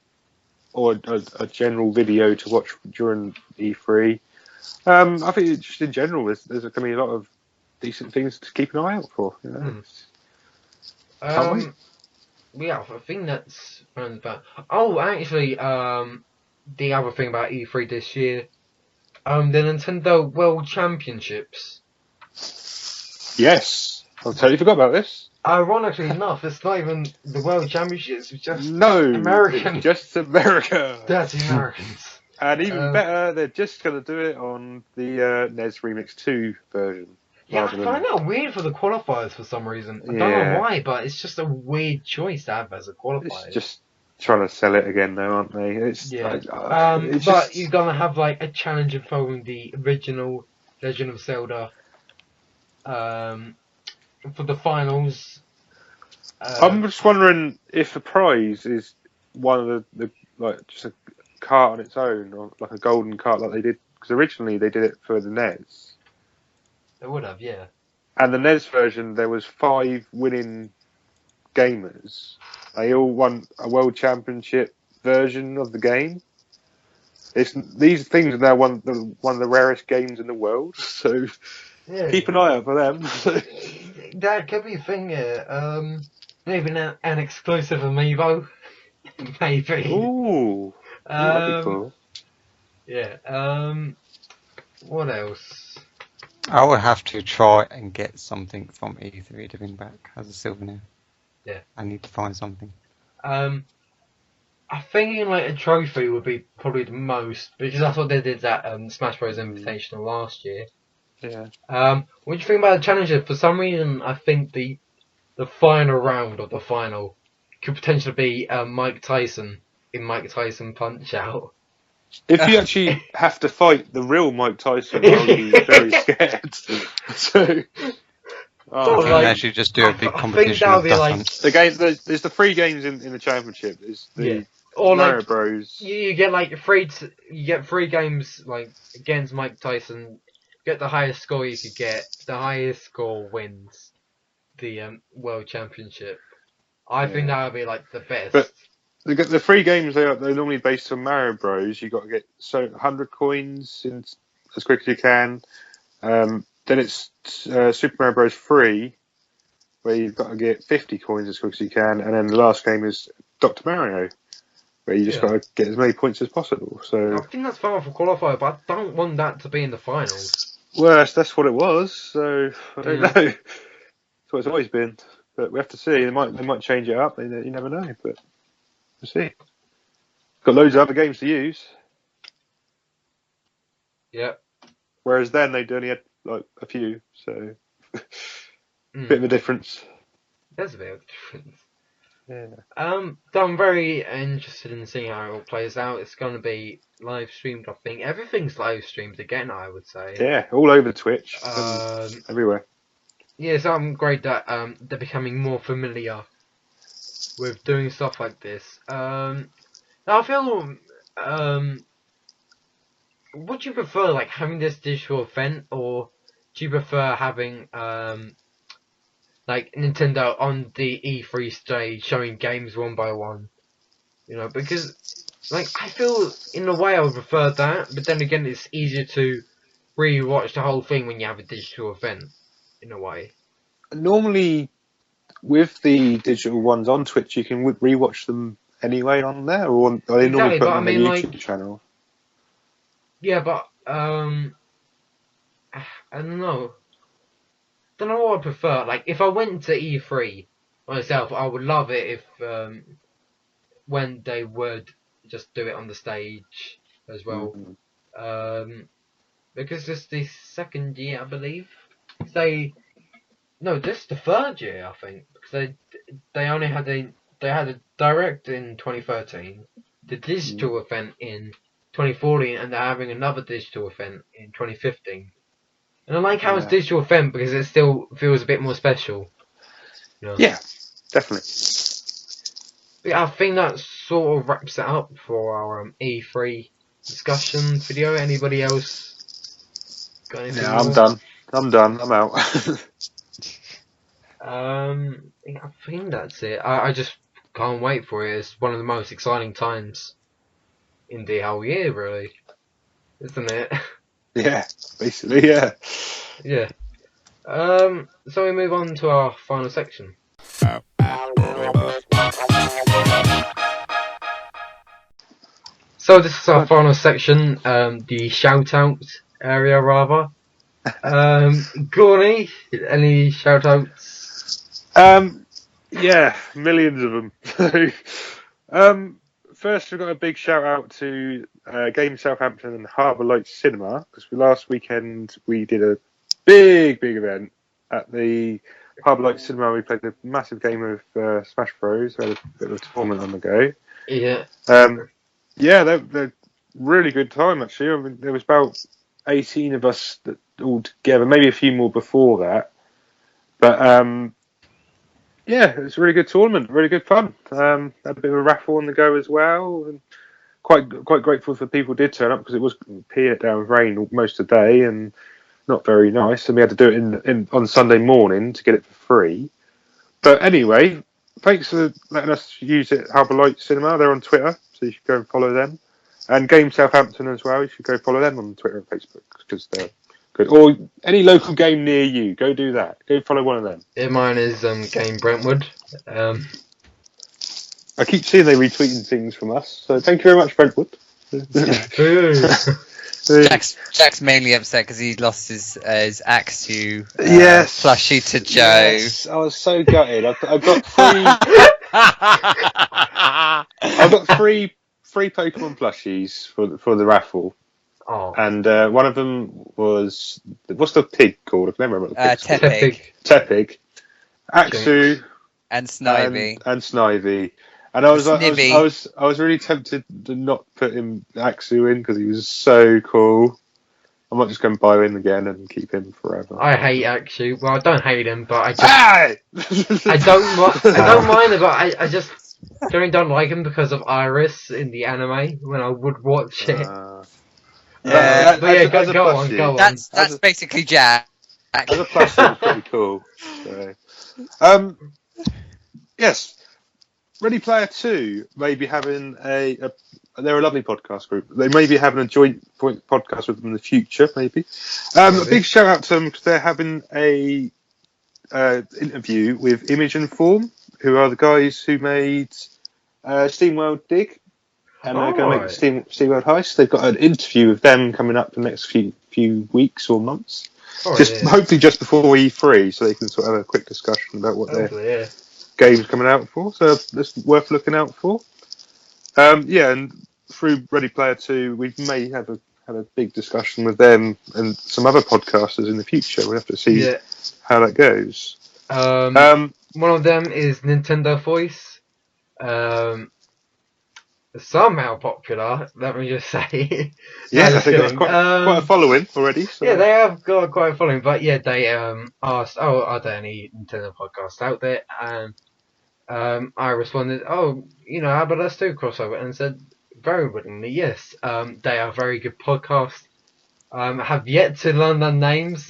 or a general video to watch during E3. I think just in general, there's going to be a lot of decent things to keep an eye out for. You know? Can't wait. Yeah, I think that's around about. Oh, actually, the other thing about E3 this year, the Nintendo World Championships. Yes, I totally forgot about this. Ironically enough, it's not even the World Championships. It's just American. It's just America. Dirty Americans. And even better, they're just going to do it on the NES Remix 2 version. Yeah, I find that weird for the qualifiers for some reason. I don't know why, but it's just a weird choice to have as a qualifier. It's just trying to sell it again, though, aren't they? It's but just... you're gonna have like a challenge involving the original Legend of Zelda. For the finals. I'm just wondering if the prize is one of the like just a cart on its own, or like a golden cart like they did, because originally they did it for the NES. They would have, yeah. And the NES version, there was 5 winning gamers. They all won a world championship version of the game. These things are now one of the rarest games in the world, so keep an eye out for them. That could be a thing, yeah. Maybe an exclusive amiibo. Maybe. Ooh. That'd be cool. Yeah. What else? I will have to try and get something from E3 to bring back as a souvenir. Yeah. I need to find something. I'm thinking like a trophy would be probably the most, because that's what they did at Smash Bros. Invitational last year. Yeah. What do you think about the challenger? For some reason, I think the final round of the final could potentially be Mike Tyson in Mike Tyson Punch-Out. If you actually have to fight the real Mike Tyson, I'll be very scared. So, I can actually just do a big competition of Duck Hunt. There's the 3 games in the championship. There's the Mario Bros. You get like 3 games like against Mike Tyson. Get the highest score you could get. The highest score wins the World Championship. I think that would be like the best. But the 3 games they're normally based on Mario Bros. You got to get 100 coins in as quick as you can. Then it's Super Mario Bros. 3, where you've got to get 50 coins as quick as you can, and then the last game is Dr. Mario, where you just got to get as many points as possible. So I think that's fine for qualifier, but I don't want that to be in the finals. Well, that's what it was. So I don't know. That's what it's always been. But we have to see. They might change it up. You never know. But we'll see. Got loads of other games to use. Yeah. Whereas then they only had like a few. So bit of a difference. There's a bit of a difference. Yeah. So I'm very interested in seeing how it all plays out. It's going to be live streamed, I think. Everything's live streamed again, I would say. Yeah, all over Twitch. Everywhere. Yeah, so I'm great that they're becoming more familiar with doing stuff like this. I feel, would you prefer like having this digital event, or do you prefer having like Nintendo on the E3 stage showing games one by one? You know, because like I feel in a way I would prefer that, but then again it's easier to re-watch the whole thing when you have a digital event. In a way. Normally, with the digital ones on Twitch, you can rewatch them anyway on there, or are they normally Exactly, put but them I on the mean, YouTube like, channel? yeah, but I don't know. Don't know what I prefer. Like, if I went to E3 myself, I would love it if when they would just do it on the stage as well. Mm. Because it's the second year, I believe. No, this is the third year, I think, because they only had a direct in 2013, the digital event in 2014, and they're having another digital event in 2015. And I like how it's Yeah. digital event because it still feels a bit more special. You know? Yeah, definitely. But yeah, I think that sort of wraps it up for our E3 discussion video. Anybody else got anything Yeah, I'm more? done. I'm out. I think that's it. I just can't wait for it. It's one of the most exciting times in the whole year, really, isn't it? Yeah, basically, yeah. Yeah. So we move on to our final section. So this is our final section, the shout-out area, rather. Gorney, any shout-outs? Yeah, millions of them. First, we've got a big shout out to Game Southampton and Harbour Lights Cinema, because last weekend we did a big event at the Harbour Lights Cinema. We played a massive game of Smash Bros. We had a bit of a tournament on the go. Yeah. Yeah, they're really good time actually. I mean, there was about 18 of us all together, maybe a few more before that. But yeah, it was a really good tournament, really good fun. Had a bit of a raffle on the go as well, and quite grateful for people did turn up because it was peeing down with rain most of the day and not very nice. And we had to do it on Sunday morning to get it for free. But anyway, thanks for letting us use it. Harbour Light Cinema, they're on Twitter, so you should go and follow them. And Game Southampton as well, you should go follow them on Twitter and Facebook because they're good. Or any local game near you, go do that. Go follow one of them. Yeah, mine is Game Brentwood. I keep seeing they retweeting things from us, so thank you very much, Brentwood. Jack's mainly upset because he lost his axe to plushie to Joe. Yes, I was so gutted. I've got three Pokemon plushies for the raffle. Oh. And one of them was, what's the pig called? I can never remember what the pig's called. Tepig, Axu, and Snivy. And Snivy. And I was really tempted to not put him Axu in because he was so cool. I might just go and buy him again and keep him forever. I hate Axu. Well, I don't hate him, but I just I don't mind it, but I just generally don't like him because of Iris in the anime when I would watch it. Yeah, but yeah, go on. That's basically Jack. As a plushie, it's pretty cool. So. Yes, Ready Player 2 may be having they're a lovely podcast group. They may be having a joint podcast with them in the future, maybe. A big shout out to them because they're having a interview with Image and Form, who are the guys who made SteamWorld Dig. And they're going to make the SteamWorld Heist. They've got an interview with them coming up the next few weeks or months. Hopefully just before E3, so they can sort of have a quick discussion about what their game's coming out for. So that's worth looking out for. And through Ready Player 2, we may have a big discussion with them and some other podcasters in the future. We'll have to see how that goes. One of them is Nintendo Voice. Somehow popular, let me just say. Yeah, they've got quite a following already. So. Yeah, they have got quite a following, but yeah, they asked, are there any Nintendo podcasts out there? And I responded, how about us do crossover? And said, very willingly, yes. They are very good podcasts. Have yet to learn their names,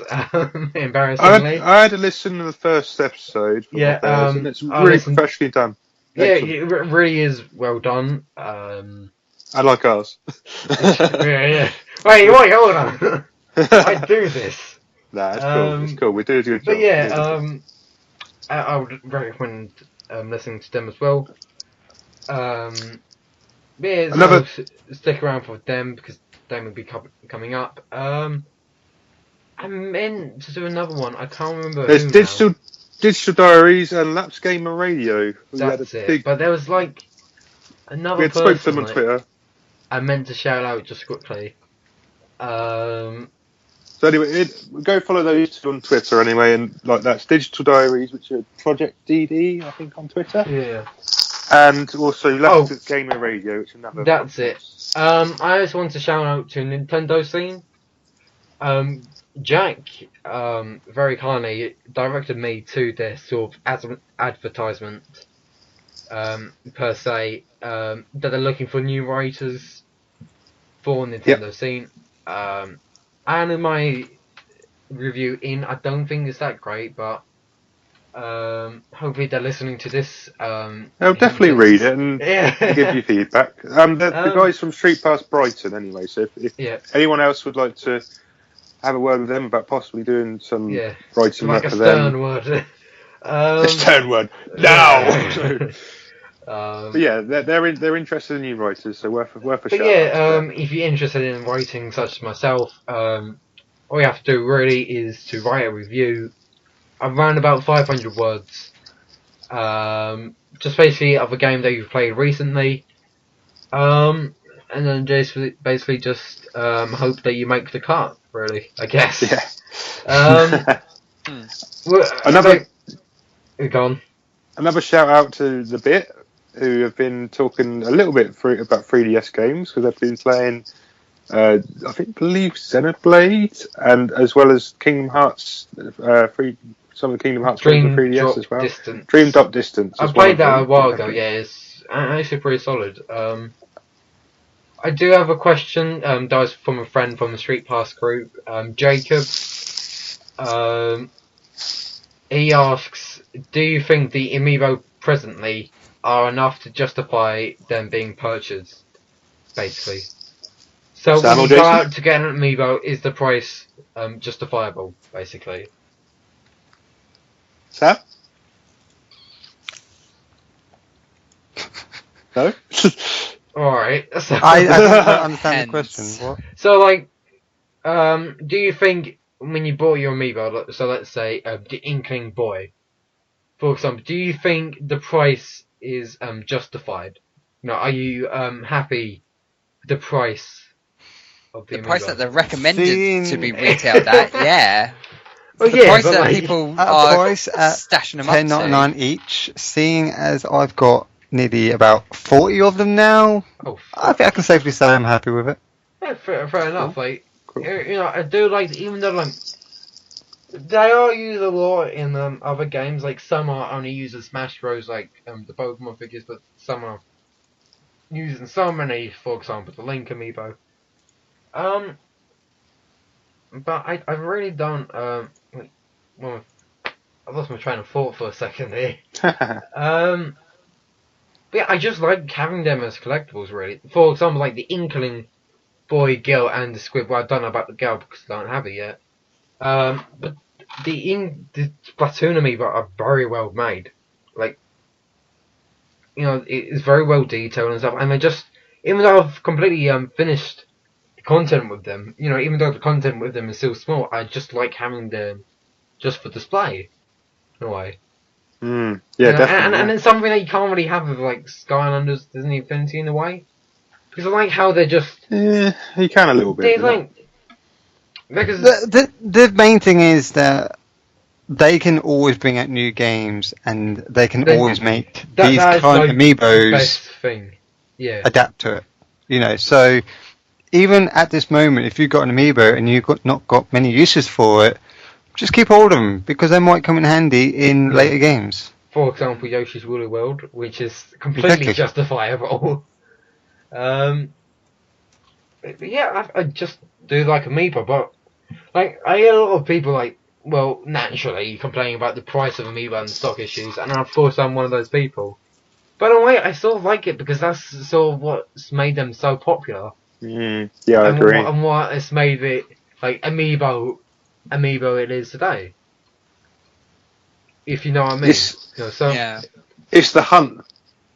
embarrassingly. I had to listen to the first episode for my bears, and it's really professionally done. Yeah, it really is well done. I like ours. yeah. Wait, hold on. I do this. Nah, it's cool. It's cool. We do a good job. But yeah, I would recommend listening to them as well. Yeah, so stick around for them because they will be coming up. I meant to do another one. I can't remember. There's Digital Diaries and Lapse Gamer Radio. That's it. But there was like another. We had spoke to them on Twitter. I meant to shout out just quickly. So anyway, go follow those two on Twitter anyway, and like that's Digital Diaries, which are Project DD, I think, on Twitter. Yeah. And also Lapse Gamer Radio, which is another. That's it. I just want to shout out to Nintendo scene. Jack very kindly directed me to their sort of advertisement per se that they're looking for new writers for Nintendo scene. And in my review I don't think it's that great, but hopefully they're listening to this. They'll definitely read it and give you feedback. The guys from Street Pass Brighton anyway, so if anyone else would like to have a word with them about possibly doing some writing like work for them. Word. A stern word. Now! But yeah, they're interested in new writers, so worth a shout. Yeah, if you're interested in writing such as myself, all you have to do really is to write a review around about 500 words. Just basically of a game that you've played recently. And then basically just hope that you make the cut, really, I guess. Yeah. Another shout out to The Bit, who have been talking a little bit about 3DS games, because they've been playing, I believe Xenoblade, and as well as Kingdom Hearts, some of the Kingdom Hearts games on 3DS as well. Dream Drop Distance. I played that a while ago, it's actually pretty solid. I do have a question that was from a friend from the Street Pass group, Jacob. He asks, do you think the amiibo presently are enough to justify them being purchased, basically? So when you go out to get an amiibo, is the price justifiable, basically? Sam? No? Alright. So I don't understand the question. What? So, like, do you think when you bought your amiibo, so let's say the Inkling Boy, for example, do you think the price is justified? No, are you happy with the price of the amiibo? Price that they're recommended to be retailed at? Yeah. Well, the price that people are stashing them up to. $10.99 each. Seeing as I've got nearly about 40 of them now, I think I can safely say I'm happy with it. Yeah, fair enough. Like, I do like, even though like they are used a lot in other games. Like some are only used as Smash Bros, like the Pokemon figures, but some are used in so many. For example, the Link amiibo. But I really don't. Well, I lost my train of thought for a second here. But yeah, I just like having them as collectibles, really. For example, like the Inkling Boy, girl, and the Squid. Well, I don't know about the girl because I don't have it yet. But the Splatoon amiibo are very well made. Like, it's very well detailed and stuff. And they just, even though I've completely finished the content with them, even though the content with them is still small, I just like having them just for display, in a way. Yeah, definitely. And it's something that you can't really have with like Skylanders Disney Infinity in a way. Because I like how they're just... Yeah, you can a little bit. Because the main thing is that they can always bring out new games and they can always make these current amiibos adapt to it. So even at this moment, if you've got an amiibo and you've not got many uses for it, just keep hold of them because they might come in handy in later games. For example, Yoshi's Woolly World, which is completely justifiable. yeah, I just do like Amiibo, but like I hear a lot of people like, well, naturally complaining about the price of Amiibo and stock issues, and of course I'm one of those people. But in a way, I sort of like it because that's sort of what's made them so popular. Yeah, I and agree. What, and what has made it like Amiibo it is today. If you know what I mean. Yeah. It's the hunt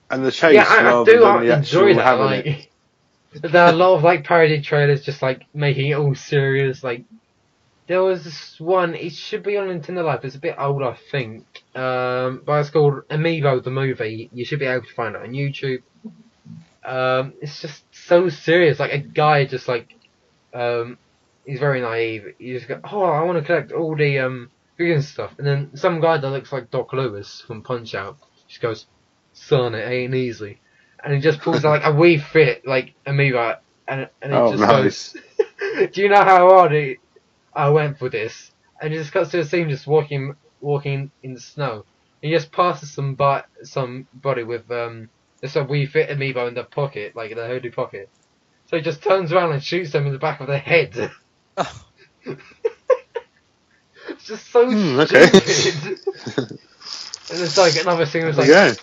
and the chase Yeah, I rather do than the enjoy actual that. having Like, it. there are a lot of like parody trailers just like making it all serious. Like, there was this one. It should be on Nintendo Live. It's a bit old, I think. But it's called Amiibo the movie. You should be able to find it on YouTube. It's just so serious. Like a guy just like, he's very naive. He just go, oh, I want to collect all the vegan stuff, and then some guy that looks like Doc Lewis from Punch Out just goes, son, it ain't easy, and he just pulls out like a Wii Fit like Amiibo, and it just Nice. goes, do you know how hard I went for this? And it just cuts to a scene just walking in the snow. He just passes somebody with just a Wii Fit Amiibo in the pocket, like in the hoodie pocket. So he just turns around and shoots them in the back of the head. It's just so okay. stupid. And it's like another thing was like,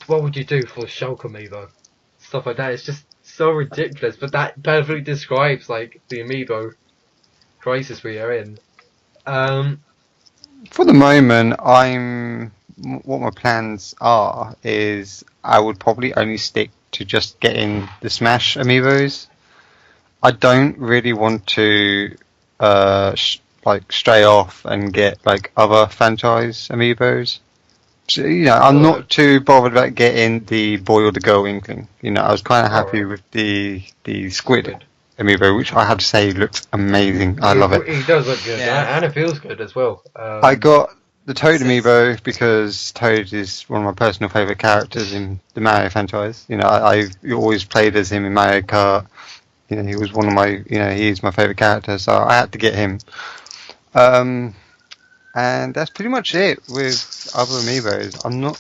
what would you do for Shulk Amiibo? Stuff like that. It's just so ridiculous, but that perfectly describes like the Amiibo crisis we are in. For the moment, what my plans are is I would probably only stick to just getting the Smash Amiibos. I don't really want to like stray off and get like other franchise Amiibos. So, I'm not too bothered about getting the boy or the girl Inkling. I was kind of happy with the Squid Amiibo, which I have to say looks amazing. I love it. He does look good, and it feels good as well. I got the Toad Amiibo because Toad is one of my personal favourite characters in the Mario franchise. I always played as him in Mario Kart. He was one of my, he's my favourite character, so I had to get him. And that's pretty much it with other Amiibos.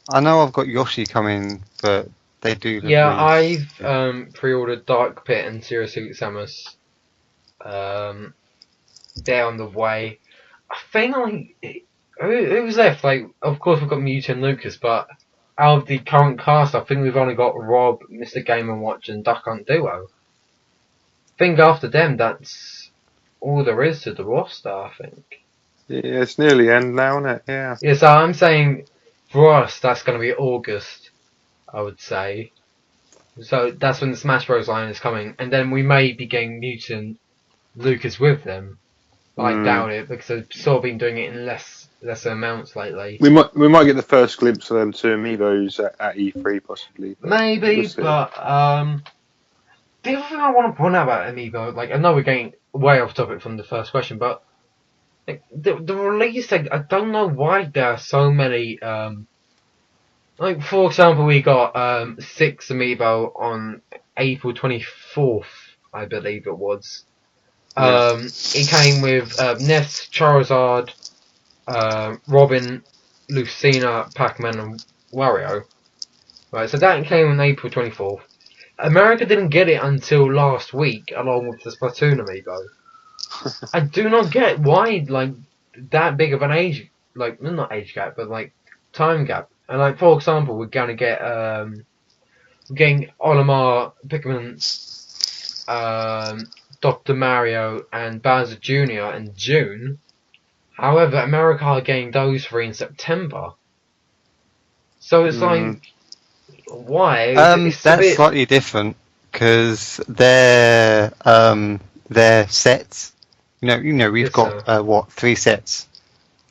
I know I've got Yoshi coming, but they do look I've pre-ordered Dark Pit and Zero Suit Samus. They're on the way. I think like who's left? Like, of course we've got Mewtwo and Lucas, but out of the current cast, I think we've only got Rob, Mr. Game & Watch, and Duck Hunt Duo. I think after them, that's all there is to the roster, I think. Yeah, it's nearly end now, isn't it? Yeah. Yeah, so I'm saying for us, that's going to be August, I would say. So that's when the Smash Bros. Line is coming, and then we may be getting Mutant Lucas with them. I doubt it, because they've sort of been doing it in lesser amounts lately. We might get the first glimpse of them two Amiibos at E3 possibly. Maybe, but the other thing I want to point out about Amiibo, like I know we're getting way off topic from the first question, but like, the release, I don't know why there are so many. Like for example, we got 6 Amiibo on April 24th, I believe it was. It came with Ness, Charizard, Robin, Lucina, Pac-Man, and Wario. Right, so that came on April 24th. America didn't get it until last week, along with the Splatoon Amiibo. I do not get why, like, that big of an age, like, not age gap, but like, time gap. And like, for example, we're gonna get, getting Olimar, Pikmin, Dr. Mario, and Bowser Jr. in June. However, America are getting those 3 in September. So it's like, why? That's slightly different because they're sets. We've got 3 sets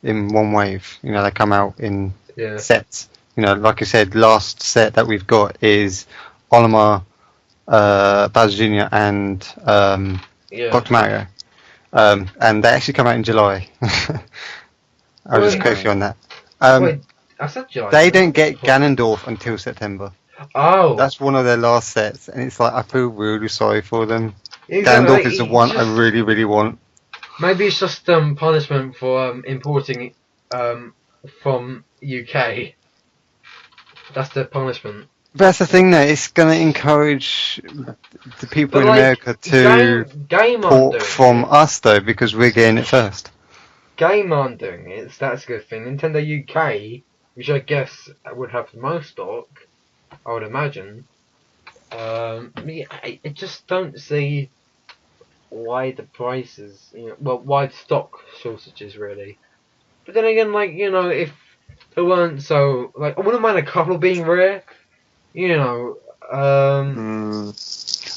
in one wave. They come out in sets. Like I said, last set that we've got is Olimar, Bowser Jr. and Dr. Mario, and they actually come out in July. I'll just quote you on that. Wait, I said July. They don't get Ganondorf until September. Oh, that's one of their last sets, and it's like I feel really sorry for them. Exactly. Ganondorf is the one I really, really want. Maybe it's just punishment for importing from UK. That's the punishment. that's the thing, though. It's going to encourage the people in like, America to game port from us, though, because we're getting it first. Game aren't doing it, so that's a good thing. Nintendo UK, which I guess would have the most stock, I would imagine. I just don't see why the prices, why the stock shortages really. But then again, like, if they weren't so, like, I wouldn't mind a couple being rare,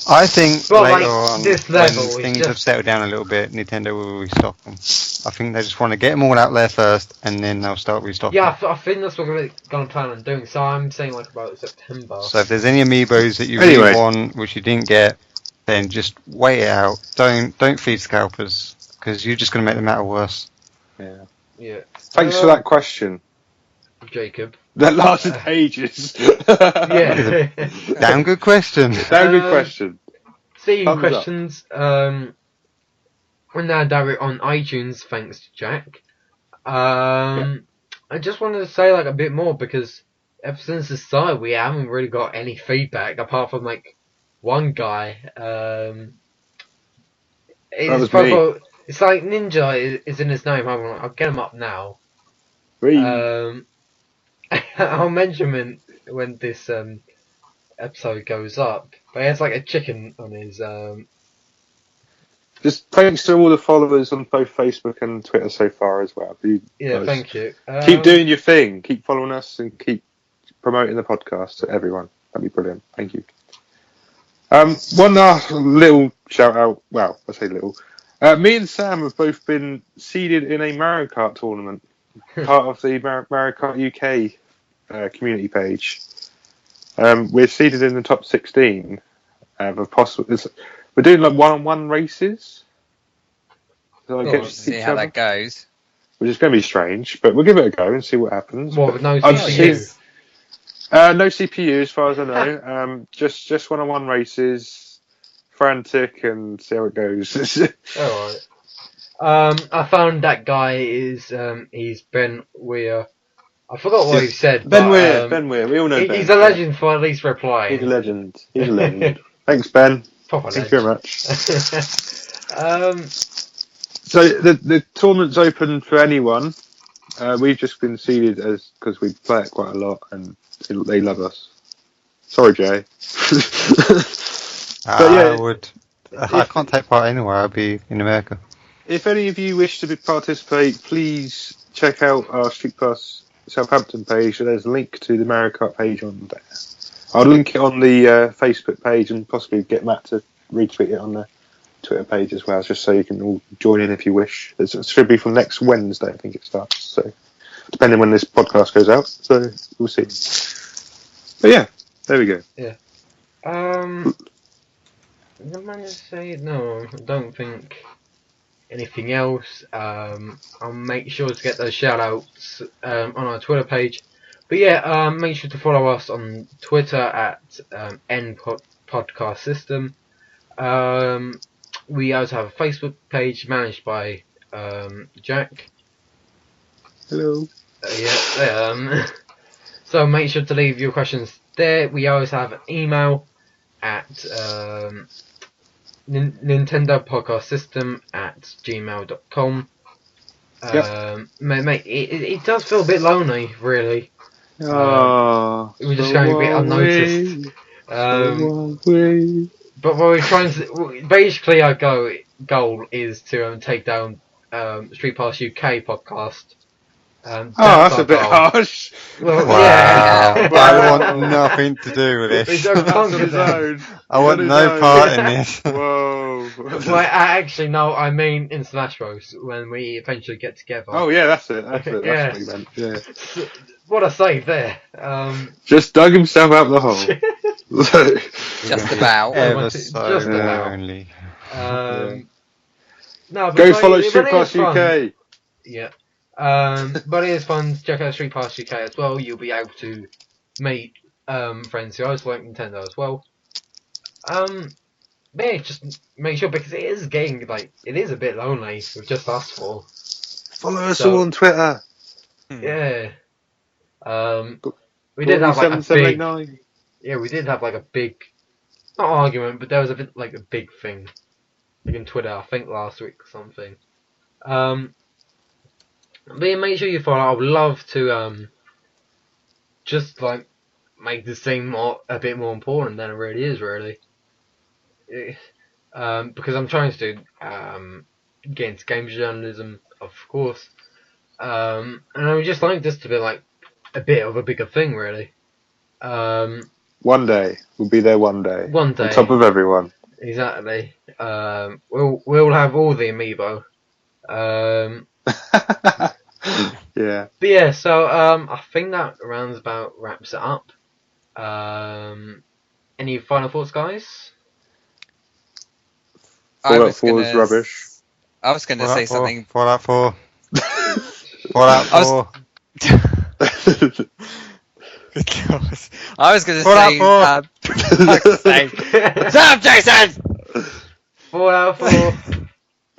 I think but later like on, this level when is things just have settled down a little bit, Nintendo will restock them. I think they just want to get them all out there first, and then they'll start restocking. yeah. I think that's what we're gonna plan on doing. So I'm saying like about September. So if there's any amiibos that you really want, which you didn't get, then just wait it out. Don't feed scalpers, because you're just going to make the matter worse. Yeah. Yeah. Thanks for that question, Jacob. That lasted ages. Yeah. Damn good question. Damn good question. See Thumbs questions. We're now direct on iTunes, thanks to Jack. I just wanted to say like a bit more because ever since the start we haven't really got any feedback apart from like one guy. That was me. It's like Ninja is in his name. I'll get him up now. I'll mention him when this episode goes up. But he has like a chicken on his. Just thanks to all the followers on both Facebook and Twitter so far as well. Yeah, thank you. Keep doing your thing. Keep following us and keep promoting the podcast to everyone. That'd be brilliant. Thank you. One last little shout out. Well, I say little. Me and Sam have both been seeded in a Mario Kart tournament, part of the Mario Kart UK community page. We're seeded in the top 16 of possible. We're doing like one-on-one races. So we'll see how that goes. Which is going to be strange, but we'll give it a go and see what happens. Well, with no CPU? No CPU as far as I know. Just one-on-one races, frantic, and see how it goes. Alright. I found that guy is he's Ben Weir. I forgot what he said. Ben Weir. We all know Ben. He's a legend for at least replying. He's a legend. Thanks, Ben. Proper Thank you very much. So the tournament's open for anyone. We've just been seeded because we play it quite a lot and they love us. Sorry, Jay. I can't take part anywhere. I'll be in America. If any of you wish to participate, please check out our Street Pass Southampton page. There's a link to the Mario Kart page on there. I'll link it on the Facebook page and possibly get Matt to retweet it on the Twitter page as well, just so you can all join in if you wish. It should be from next Wednesday, I think it starts. So, depending when this podcast goes out. So, we'll see. But yeah, there we go. Yeah. No, I don't think anything else. I'll make sure to get those shout outs on our Twitter page. But yeah, make sure to follow us on Twitter at Podcast System. We also have a Facebook page managed by Jack. Hello. So make sure to leave your questions there. We always have an email at nintendopodcastsystem@gmail.com. Mate, it does feel a bit lonely, really. We're just going a bit unnoticed. But what we're trying to, basically, our goal is to take down Street Pass UK podcast. That's a bit harsh. Well, wow. Yeah. I want nothing to do with this. I want no part in this. Whoa. Well, actually, no, I mean in Smash Bros. When we eventually get together. Oh, yeah, that's it. That's Yeah. what you meant. Yeah. What a save there. Just dug himself out of the hole. Just about. Ever so Just about. only. No, but go follow Street Pass UK. Yeah. But it is fun to check out Street Pass UK as well. You'll be able to meet friends who also like Nintendo as well. Yeah, just make sure because it is getting it is a bit lonely with just us four. Follow us all on Twitter. Yeah. We did have like a big. yeah, we did have like a big, not argument, but there was a bit like a big thing, like in Twitter, I think last week or something. But yeah, make sure you follow. I would love to just like make this seem a bit more important than it really is, really. Because I'm trying to get into games journalism, of course. And I would just like this to be like a bit of a bigger thing, really. One day we'll be there. One day. One day. On top of everyone. Exactly. We'll have all the amiibo. Yeah. But yeah, so I think that wraps it up. Any final thoughts, guys? Fallout 4 is rubbish. I was going to say something. Fallout 4. Fallout 4. I was going to say. What's up, Jason? Fallout 4.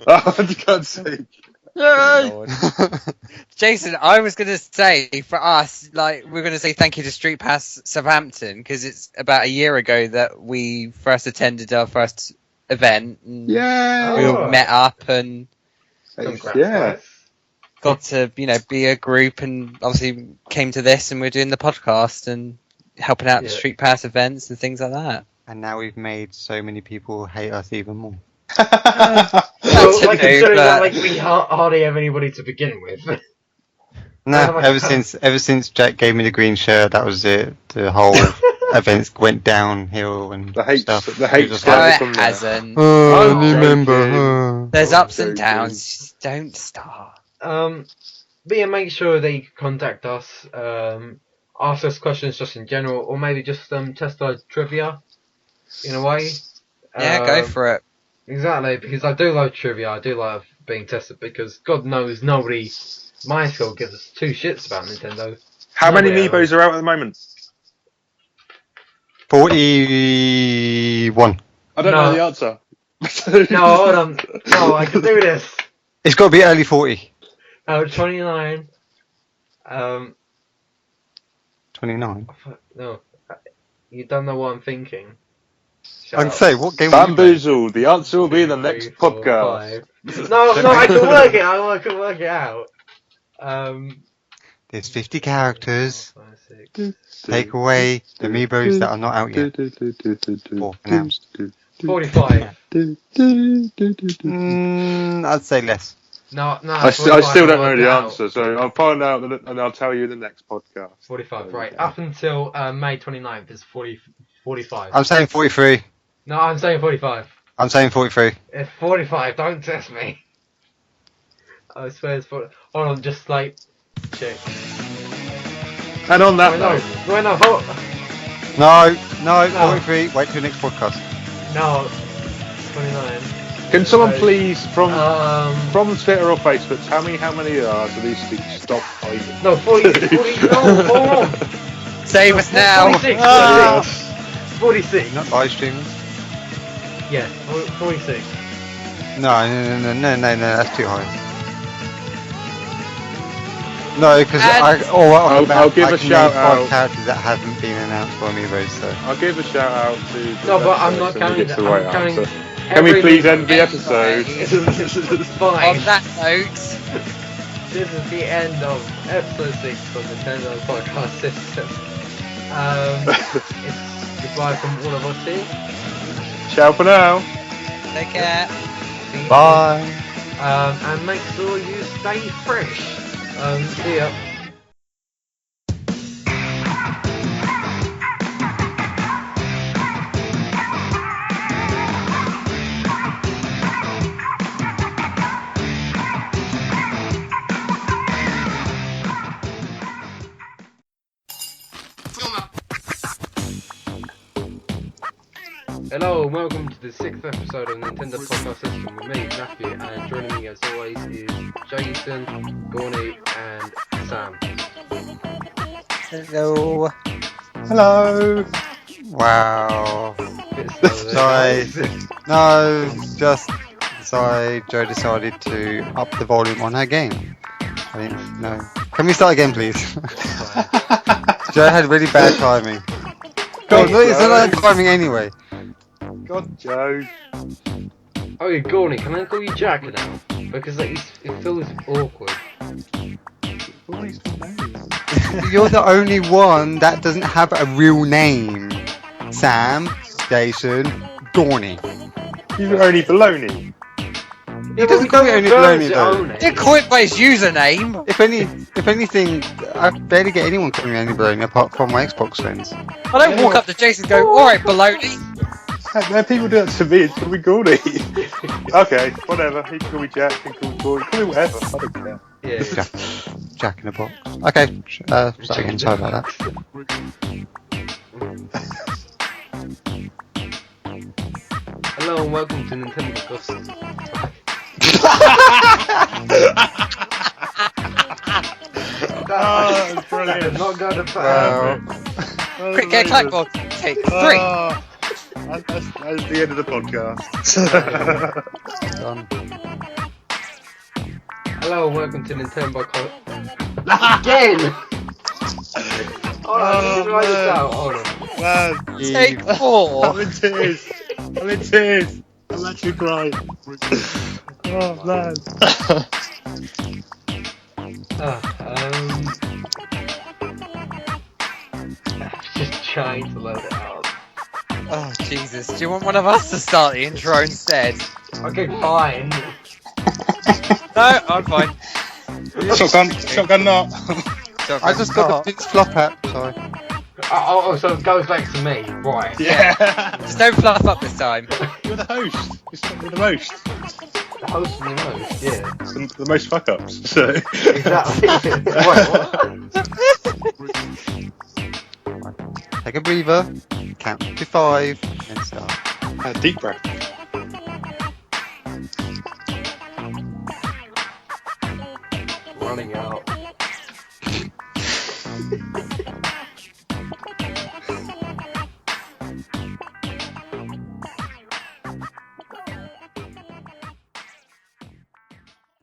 Oh, for God's sake. Jason, I was going to say for us, like, we're going to say thank you to Street Pass Southampton because it's about a year ago that we first attended our first event. And yeah, we all met up and got to be a group, and obviously came to this, and we're doing the podcast and helping out the Street Pass events and things like that. And now we've made so many people hate us even more. Considering that we hardly have anybody to begin with. No, ever since Jack gave me the green shirt, that was it. The whole events went downhill and stuff. The hate it hasn't. Oh, remember. There's ups and downs. Don't start. But yeah, make sure they contact us. Ask us questions just in general, or maybe just test our trivia in a way. Yeah, go for it. Exactly, because I do love trivia. I do love being tested because God knows nobody my school gives us two shits about Nintendo. How many amiibos are out at the moment? 41. I don't know the answer. No, hold on. No, I can do this. It's got to be early 40. 29. 29? No, you don't know what I'm thinking. I can say, what game Bamboozled. The answer will be in the next podcast. No, I can work it out. I can work it out. There's 50 characters. 5, Take away the amiibos that are not out yet. Or announced. 45. I'd say less. No. I still don't know the answer, so I'll find out and I'll tell you in the next podcast. 45, right. Up until May 29th is 45. I'm saying 43. No, I'm saying 45. I'm saying 43. It's 45, don't test me. I swear it's 40. Hold on, just like, check. And on that note... No, 43. Wait till the next podcast. No, 29. Can someone please, from Twitter or Facebook, tell me how many there are so these things stop fighting? No, 40, no, hold on. Save us now. 46. Not live streaming? Yeah, 46. No, that's too high. No, because I'll give a shout out. Characters that haven't been announced for Amiibos, so. I'll give a shout out to. No, but I'm not counting that. I'm counting. Can we please end the episode? Fine. On that note, this is the end of episode 6 of the Nintendo Podcast System. It's goodbye from all of us here. Ciao for now. Take care. Bye. And make sure you stay fresh. See ya. Hello and welcome to the 6th episode of Nintendo Podcast System with me, Matthew, and joining me as always is Jason, Gorney, and Sam. Hello. Hello. Wow. Sorry. No, just sorry. Joe decided to up the volume on her game. I didn't know. Can we start again, please? Joe had really bad timing. Go It's not timing anyway. God, Joe. Okay, Gorny, can I call you Jack now? Because it feels awkward. You're the only one that doesn't have a real name. Sam, Jason, Gorny. You're only baloney. He doesn't call me only baloney though. He didn't call it by his username. If anything, I barely get anyone calling me only baloney apart from my Xbox friends. I don't walk up to Jason and go, alright, baloney. Man, people do that to me. It's gonna be Gordy. Okay, whatever. He can call me Jack. He can call me Gordy. Call me whatever. I don't care. Yeah. Jack in a box. Okay, sorry about that. Hello and welcome to Nintendo Gossip. Oh, brilliant. Not going to plan. Quick, get a clapboard. Take 3. That's the end of the podcast. Done. Hello and welcome to Nintendo Gossip. Again! Hold on, let me write this out. Hold on. Man, Take 4. I'm in tears. I'm actually crying. Oh, man. Just trying to load it out. Oh, Jesus. Do you want one of us to start the intro instead? Okay, fine. No, I'm fine. Shotgun not. I just got the Vince Flop app, sorry. Oh, so it goes back to me, right? Yeah. Just don't fluff up this time. You're the host. You're the most. The host and the most, yeah. The most fuck ups. So. Exactly. Wait, what? Take a breather, count to 5, and start. Deep breath. Running out.